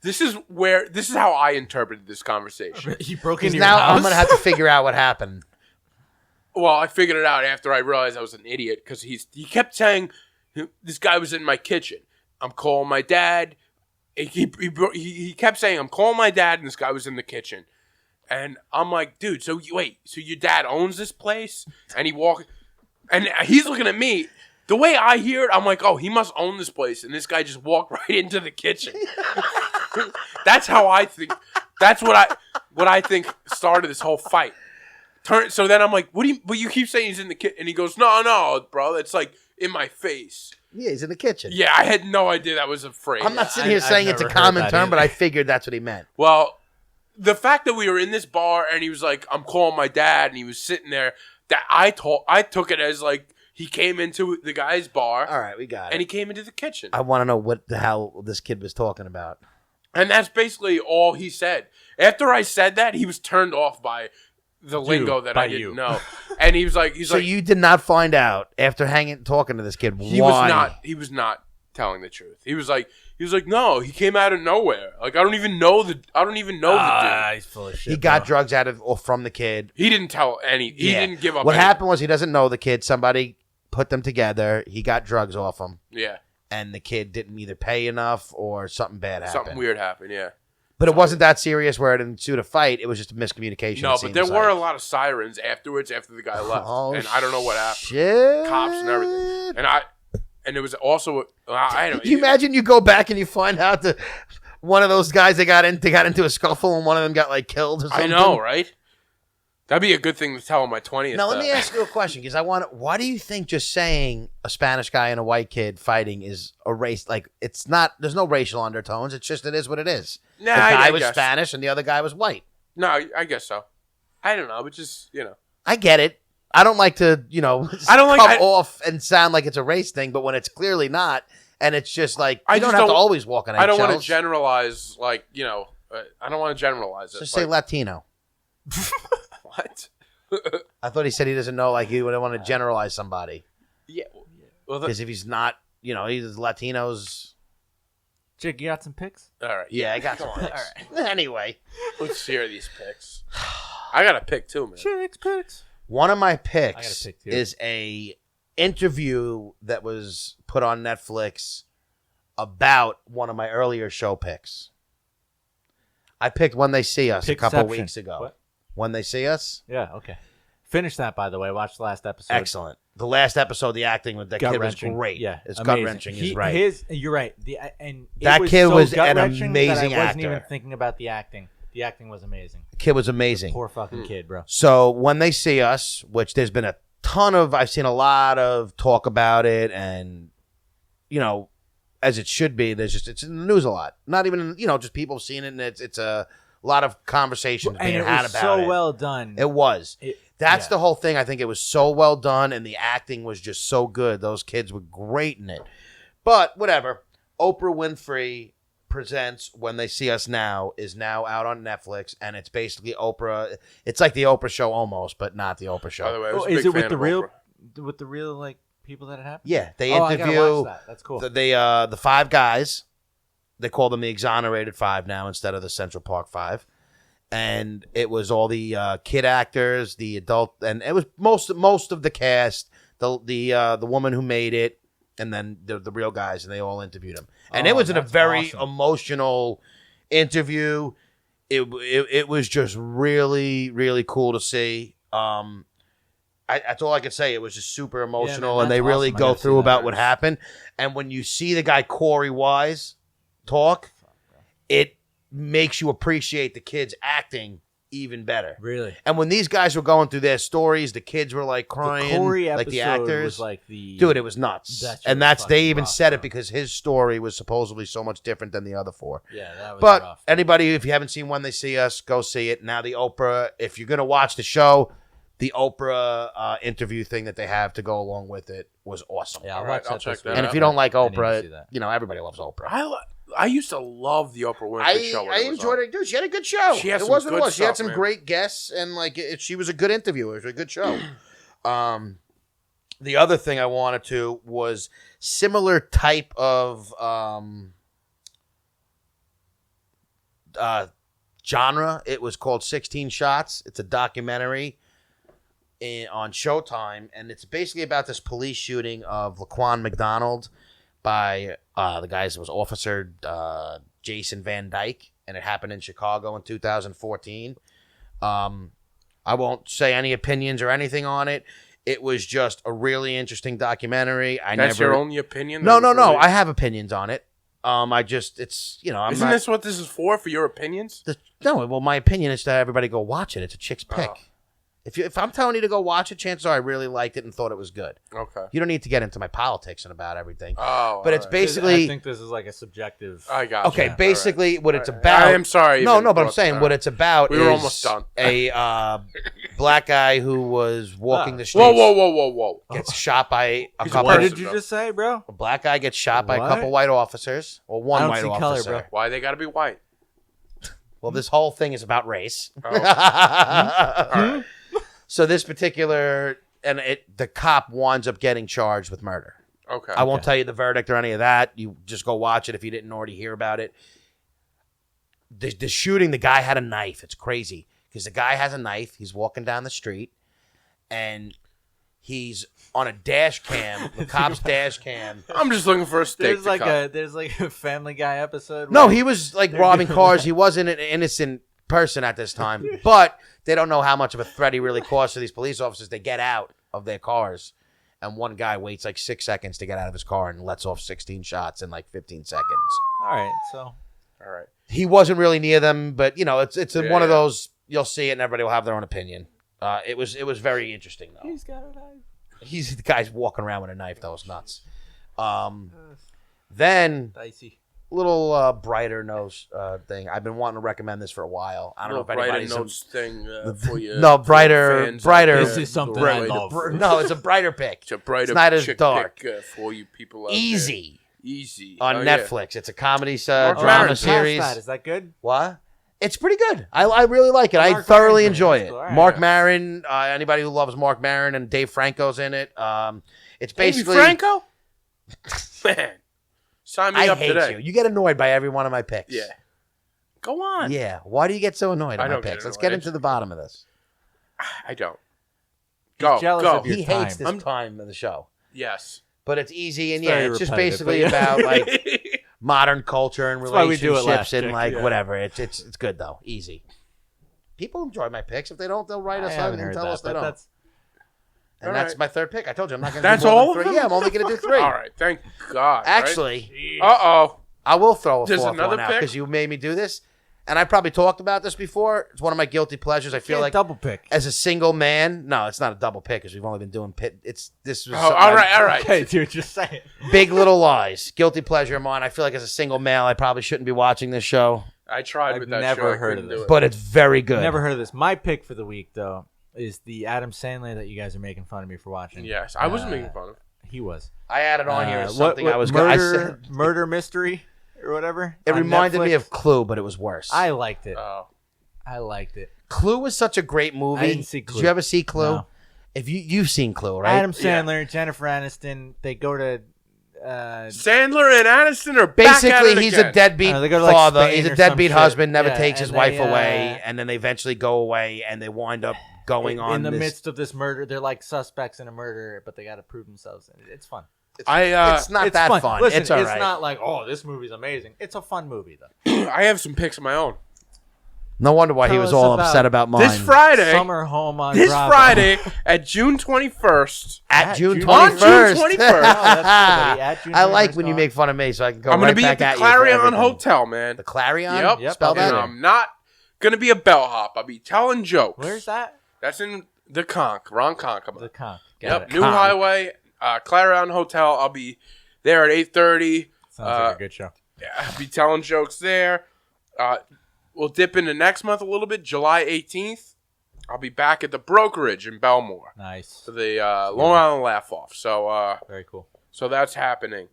This is how I interpreted this conversation. He broke into your Now house. I'm gonna have to figure out what happened. Well, I figured it out after I realized I was an idiot because he kept saying this guy was in my kitchen. I'm calling my dad. He kept saying I'm calling my dad, and this guy was in the kitchen. And I'm like, dude, so your dad owns this place? And and he's looking at me. The way I hear it, I'm like, oh, he must own this place. And this guy just walked right into the kitchen. That's how I think. That's what I think started this whole fight. So then I'm like, but you keep saying he's in the kitchen. And he goes, no, bro, it's like in my face. Yeah, he's in the kitchen. Yeah, I had no idea that was a phrase. I'm not sitting here saying it's a common term, but I figured that's what he meant. Well, the fact that we were in this bar and he was like, I'm calling my dad, and he was sitting there, that I took it as like he came into the guy's bar. All right, we got it. And he came into the kitchen. I want to know what the hell this kid was talking about. And that's basically all he said. After I said that, he was turned off by the lingo that I didn't know. And he was like, so you did not find out after talking to this kid he why? He was not telling the truth. He was like, no, he came out of nowhere. Like I don't even know the dude. He's full of shit. He got drugs out of or from the kid. He didn't tell any. He didn't give up. What happened was he doesn't know the kid. Somebody put them together. He got drugs off him. Yeah. And the kid didn't either pay enough or something bad happened. Something weird happened. Yeah. But it wasn't that serious where it ensued a fight. It was just a miscommunication. No, but there were a lot of sirens afterwards after the guy left. And I don't know what happened. Shit. Cops and everything. And it was also I don't know. You imagine you go back and you find out that one of those guys they got into a scuffle and one of them got like killed or something. I know, right? That'd be a good thing to tell on my 20th. Now let me ask you a question because why do you think just saying a Spanish guy and a white kid fighting is a race? Like it's not. There's no racial undertones. It's just it is what it is. Nah, the guy I was guess. Spanish and the other guy was white. No, I guess so. I don't know, but just I get it. I don't like to I don't like come off and sound like it's a race thing, but when it's clearly not, and it's just like you don't have to always walk on eggshells. I don't want to generalize, I don't want to generalize it. Just say Latino. What? I thought he said he doesn't know, like he wouldn't want to generalize somebody. Yeah. Well, because if he's not, he's Latinos. Jake, you got some picks? All right. Yeah, I got some picks. All right. Anyway. Let's hear these picks. I got a pick too, man. Jake's picks. One of my picks is a interview that was put on Netflix about one of my earlier show picks. I picked When They See Us a couple weeks ago. What? When They See Us? Yeah, okay. Finish that, by the way. Watch the last episode. Excellent. The last episode, the acting with that kid was great. Yeah, it's gut-wrenching. He's right. You're right. That kid was an amazing that I wasn't actor. even thinking about the acting. The acting was amazing. The kid was amazing. Poor fucking kid, bro. So When They See Us, which there's been a ton of, I've seen a lot of talk about it, and as it should be. It's in the news a lot. Not even just people seeing it, and it's a lot of conversations being had about it. So well done. It was. That's the whole thing. I think it was so well done, and the acting was just so good. Those kids were great in it. But whatever. Oprah Winfrey presents When They See Us Now is now out on Netflix, and it's basically Oprah. It's like the Oprah show almost, but not the Oprah show. By the way, I was a is big it fan with the of real, Oprah. with the real like people that it happened? Yeah, they I gotta interview watch that. That's cool. the five guys. They call them the Exonerated Five now instead of the Central Park Five. And it was all the kid actors, the adult, and it was most of the cast, the woman who made it, and then the real guys, and they all interviewed him. And it was in a very emotional interview. It was just really, really cool to see. That's all I could say. It was just super emotional, man, and they that's really awesome. I go gotta see through that. about what happened. And when you see the guy Corey Wise talk, it makes you appreciate the kids acting even better. Really? And when these guys were going through their stories, the kids were like The crying, Corey like episode the actors. was like the Dude, it was nuts. That shit And was that's they fucking even rough, said bro. it because his story was supposedly so much different than the other four. Yeah, that was But rough. anybody, if you haven't seen When They See Us, go see it. Now the Oprah, if you're gonna watch the show, the Oprah interview thing that they have to go along with it was awesome. Yeah, I'll All right, watch I'll that check this that week. And if you don't like I need to see Oprah, that. you know everybody loves Oprah. I used to love the Oprah Winfrey show. When I it was enjoyed on. it, dude. She had a good show. She had It some was what it good was. She had stuff, some man. great guests, and she was a good interviewer. It was a good show. The other thing I wanted to was similar type of genre. It was called 16 Shots. It's a documentary on Showtime, and it's basically about this police shooting of Laquan McDonald by the guys that was Officer Jason Van Dyke, and it happened in Chicago in 2014. I won't say any opinions or anything on it. It was just a really interesting documentary. That's your only opinion? No. That was really- I have opinions on it. It's I'm Isn't not. this what this is for your opinions? No, well, my opinion is that everybody go watch it. It's a chick's pick. Oh. If I'm telling you to go watch it, chances are I really liked it and thought it was good. Okay. You don't need to get into my politics and about everything. Oh, But it's alright. basically I think this is like a subjective. I got okay. you. Basically, what it's Alright. about. I am sorry. No, even no, but I'm brought saying that what up. it's about. We were is almost done. A black guy who was walking the Whoa, streets whoa. gets shot by a He's couple. What person, did you though. just say, bro? A black guy gets shot by a What? couple white officers, or I one don't white see color, officer. bro. Why they got to be white? Well, this whole thing is about race. Oh. All right. So this particular, the cop winds up getting charged with murder. Okay. I won't tell you the verdict or any of that. You just go watch it if you didn't already hear about it. The shooting, the guy had a knife. It's crazy because the guy has a knife. He's walking down the street, and he's on a dash cam, the cop's dash cam. I'm just looking for a steak. There's like a Family Guy episode. No, where- he was like robbing cars. He wasn't an innocent person at this time, but they don't know how much of a threat he really caused to these police officers. They get out of their cars, and one guy waits like 6 seconds to get out of his car and lets off 16 shots in like 15 seconds. All right, so All right. He wasn't really near them, but you know, it's Yeah, one of yeah. those you'll see it and everybody will have their own opinion. It was very interesting though. he's got a knife. He's the guy's walking around with a knife. That was nuts. Then Dicey. little brighter nose thing. I've been wanting to recommend this for a while. I don't know if Brighter anybody's notes thing for you. no brighter. This is something I love. No, it's a brighter pick. It's a brighter. It's not as chick dark. pick, for you people out Easy there. Easy on Oh, yeah. Netflix. It's a comedy Mark drama Maron. series. Past that, is that good? What? It's pretty good. I really like it. I Mark thoroughly Maron, enjoy that's it. cool. All right. Mark Maron. Anybody who loves Mark Maron and Dave Franco's in it. It's basically Davey Franco. Man, sign me I up hate today. you. You get annoyed by every one of my picks. Yeah. Go on. Yeah. Why do you get so annoyed I at my don't get picks? Let's annoyed. get I into just- the bottom of this. I don't. Go. jealous Go. of your He hates time. this time of the show. Yes. But it's easy, and It's very it's just repetitive, basically but yeah. about like modern culture and That's why we do it relationships last, and Chick. like Yeah. whatever. It's good though, easy. People enjoy my picks. If they don't, they'll write I us out haven't and heard tell that, us they but don't. that's And All that's right. my third pick. I told you I'm not going to. That's do more all than of three. them? Yeah, I'm only going to do three. All right. Thank God. Actually, Uh-oh. I will throw a There's fourth another one out pick? because you made me do this, and I probably talked about this before. It's one of my guilty pleasures. I feel Can't like double pick. as a single man, no, it's not a double pick because we've only been doing pit. This was Oh, something all right. Okay, dude, just say it. Big Little Lies, guilty pleasure of mine. I feel like as a single male, I probably shouldn't be watching this show, I tried I've with that never show. I heard couldn't of do this. it. but it's very good. Never heard of this. My pick for the week, though, is the Adam Sandler that you guys are making fun of me for watching. Yes. I wasn't Uh, making fun of it. He was. I added on here as What- something what I was going. I murder, said murder mystery or whatever. it on reminded me Netflix. of Clue, but it was worse. I liked it. Oh. I liked it. Clue was such a great movie. I didn't see Did Clue. you ever see Clue? No. If you've seen Clue, right? Adam Sandler, Jennifer Aniston. They go to. Sandler and Aniston are back at Basically, it he's again. a deadbeat They go to, like, father. Spain He's a or deadbeat some shit. husband. Never Yeah, takes his and wife they, away, and then they eventually go away, and they wind up going on in the this. midst of this murder. They're like suspects in a murder, but they got to prove themselves. It's fun. I it's not it's that fun. fun. Listen, it's all right. not like, oh, this movie's amazing. It's a fun movie though. I have some picks of my own. No wonder why he Tell was us all about upset about mine. This Friday, Summer home on this Bravo. Friday at June 21st. at June June 21st. On June 21st. Oh, that's cool, buddy. At June I like 21st, when you go make fun of me, so I can go I'm right going to be back at at the you for Clarion everything. Hotel, man. The Clarion? Yep. Spell I'll that. be And there. I'm not going to be a bellhop. I'll be telling jokes. Where's that? That's in the Conch, Ron Conch. The Conch. Got Yep, it. New Conch. Highway, Clarion Hotel. I'll be there at 8:30. Sounds like a good show. Yeah, I'll be telling jokes there. We'll dip into next month a little bit. July 18th, I'll be back at the brokerage in Belmore Nice. for the Long Island Laugh Off. So, Very cool. so that's happening.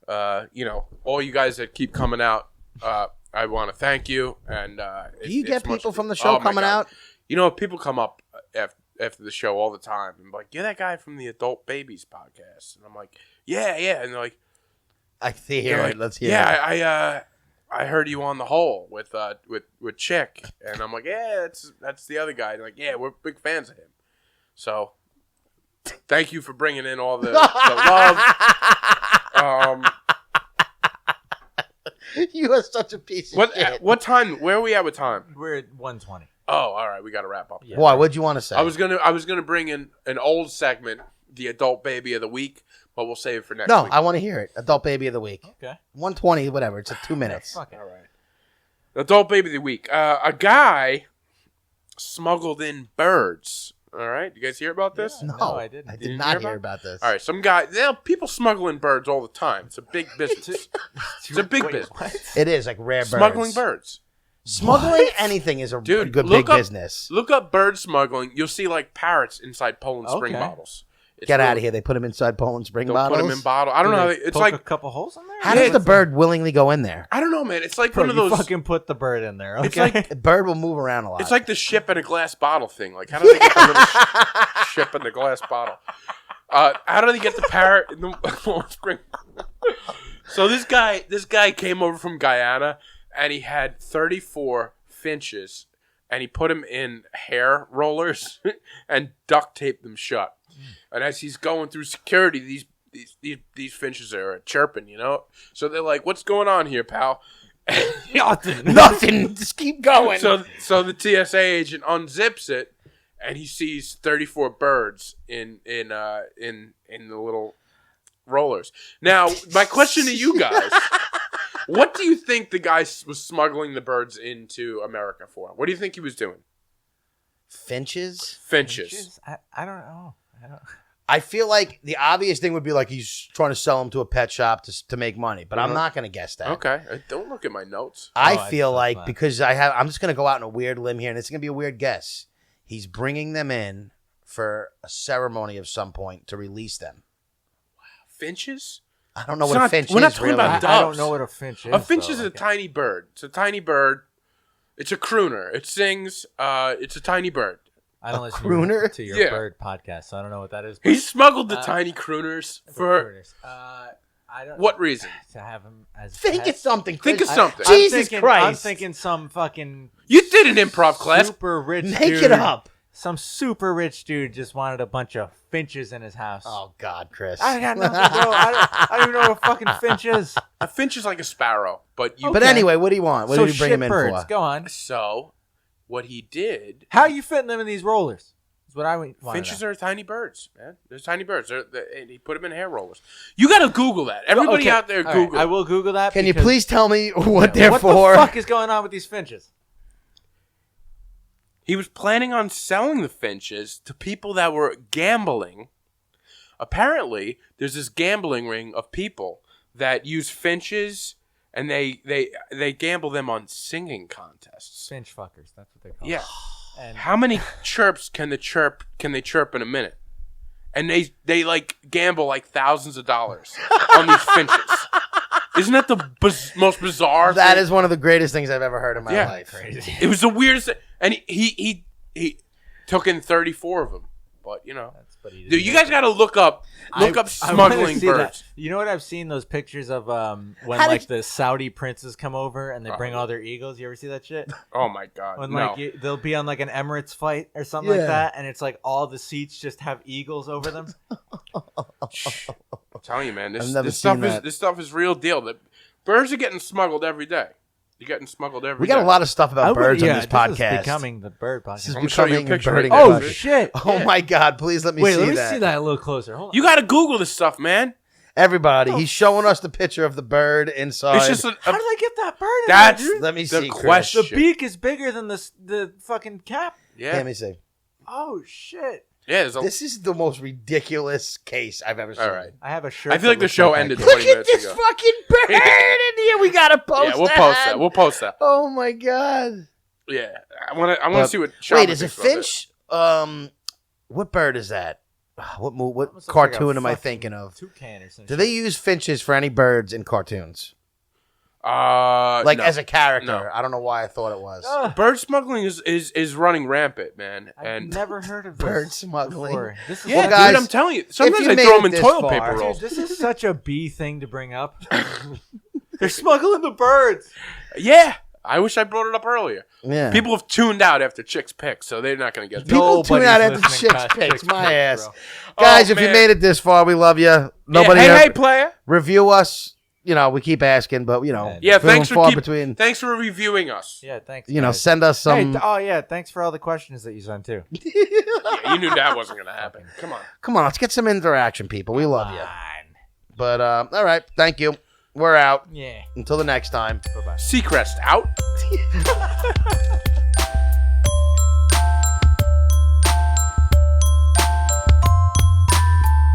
All you guys that keep coming out, I want to thank you. And Do you get it's much- people from the show Oh, my coming God. out? People come up after the show all the time and be like, "You're that guy from the Adult Babies podcast," and I'm like, "Yeah," and they're like, I hear They're it. like, Let's hear it. yeah, I heard you on the hole with Chick, and I'm like, yeah, that's the other guy. And like, yeah, we're big fans of him. So, thank you for bringing in all the love. You are such a piece of shit. What time? Where are we at with time? We're at 120. Oh, all right, we got to wrap up. Yeah. Why? What'd you want to say? I was gonna bring in an old segment, the Adult Baby of the Week, but we'll save it for next No, week. I want to hear it. Adult Baby of the Week. Okay. 120, whatever. It's 2 minutes. Fuck it. All right. Adult Baby of the Week. A guy smuggled in birds. All right. You guys hear about this? No, No, I didn't. I You did didn't not hear hear about this. All right. Some guy. People smuggle in birds all the time. It's a big business. It's a big business. What? It is like rare birds. Smuggling birds. Smuggling anything is a Dude, good look big up- business. Look up bird smuggling. You'll see like parrots inside Poland Spring Okay. bottles. It's Get out really- of here. They put them inside Poland Spring They'll bottles. put them in bottle. I don't know. How it's Poke like a couple holes in there. How does the bird willingly go in there? I don't know, man. It's like Bro, one of you those. fucking put the bird in there. Okay. It's like The bird will move around a lot. It's like the ship in a glass bottle thing. Like, how do they get the little ship in the glass bottle? How do they get the parrot in the spring? So this guy came over from Guyana, and he had 34 finches, and he put them in hair rollers and duct taped them shut. And as he's going through security, these finches are chirping, So they're like, "What's going on here, pal?" nothing. Just keep going. So the TSA agent unzips it, and he sees 34 birds in the little rollers. Now, my question to you guys: what do you think the guy was smuggling the birds into America for? What do you think he was doing? Finches? Finches. I don't know. I feel like the obvious thing would be like he's trying to sell them to a pet shop to make money, but I'm not going to guess that. Okay, don't look at my notes. I Oh, feel that's like not- because I'm just going to go out on a weird limb here, and it's going to be a weird guess. He's bringing them in for a ceremony of some point to release them. Finches? I don't know It's what a not- finch we're not is. talking Really. about I don't doves. know what a finch is. A finch though. is a Like, tiny bird. It's a tiny bird. It's a crooner. It sings. It's a tiny bird. I don't listen crooner? to your Yeah. bird podcast, so I don't know what that is. He smuggled the Uh, tiny crooners for Crooners. I don't. what reason? To have him as Think pets. of something. Think of Chris. something. Jesus I'm Christ. thinking some fucking You did an improv class. super rich Make dude. it up. Some super rich dude just wanted a bunch of finches in his house. Oh, God, Chris. I got nothing, bro. I don't even know what a fucking finch is. A finch is like a sparrow, but you. But Okay. anyway, what do you want? What so did you bring him in shitbirds. for? Go on. So, what he did. How are you fitting them in these rollers? Is what I want. Finches are tiny birds, man. They're tiny birds. And he put them in hair rollers. You got to Google that. Everybody out there, Google. I will Google that. Can you because- please tell me what they're What for? the fuck is going on with these finches? He was planning on selling the finches to people that were gambling. Apparently, there's this gambling ring of people that use finches, and they gamble them on singing contests. Finch fuckers. That's what they call. Yeah. And How many chirps can they chirp in a minute? And they like gamble like thousands of dollars on these finches. Isn't that the most bizarre That thing? is one of the greatest things I've ever heard in my Yeah. life. crazy. It was the weirdest thing. And he took in 34 of them. But, But he dude, didn't you do guys got to look up I wanna smuggling see that. birds. You know what I've seen those pictures of when How like did- the Saudi princes come over and they bring Oh. all their eagles. You ever see that shit? Oh my god. When no. like they'll be on like an Emirates flight or something Yeah. like that, and it's like all the seats just have eagles over them. I'm telling you, man, I've never this seen stuff is that. this stuff is real deal. That birds are getting smuggled every day. You're getting smuggled every We got day. a lot of stuff about birds on this podcast. This is becoming the bird podcast. This is I'm gonna show you a becoming picture birding right now. Oh podcast. shit! Oh my God! Please let me Wait, see let me that. see that a little closer. Hold on. You got to Google this stuff, man. Everybody, he's showing us the picture of the bird inside. It's just How did I get that bird? In That's there, dude? Let me the see, Chris. question. The beak is bigger than the fucking cap. Yeah. Let me see. Oh shit! Yeah. There's a, This is the most ridiculous case I've ever seen. all right. I have a shirt. I feel like that the looks show that ended kid. 20 Look at minutes this ago. fucking bird in here. We gotta post Yeah, we'll post that. We'll post that. Oh my God! Yeah. I want to But- see what. Sean Wait, is it thinks about Finch? What bird is that? What Almost looks cartoon like a am I fucking thinking of? Toucan or something. Do they use finches for any birds in cartoons? Like As a character? No. I don't know why I thought it was. bird smuggling is running rampant, man. I've And never heard of Bird this smuggling. before. This is yeah, Well, guys, dude, I'm telling you. Sometimes you I made throw it them in this toilet far- paper Dude, rolls. this is such a B thing to bring up. They're smuggling the birds. Yeah. I wish I brought it up earlier. Yeah. People have tuned out after Chicks Pick, so they're not going to get that. People tune out after Nobody's Chicks listening Picks. past My Chicks ass. Picks, Guys, Oh, if you man. made it this far, we love you. Nobody Yeah, hey, ever- player. review us. You know, we keep asking, but you know, Yeah, few and thanks for far keep, between. thanks for reviewing us. Yeah, thanks. You know, guys. send us Hey, some. oh yeah, thanks for all the questions that you sent too. Yeah, you knew that wasn't going to happen. Come on. Come on, let's get some interaction, people. We love you. Fine. But all right, thank you. We're out. Yeah. Until the next time. Bye bye. Seacrest out.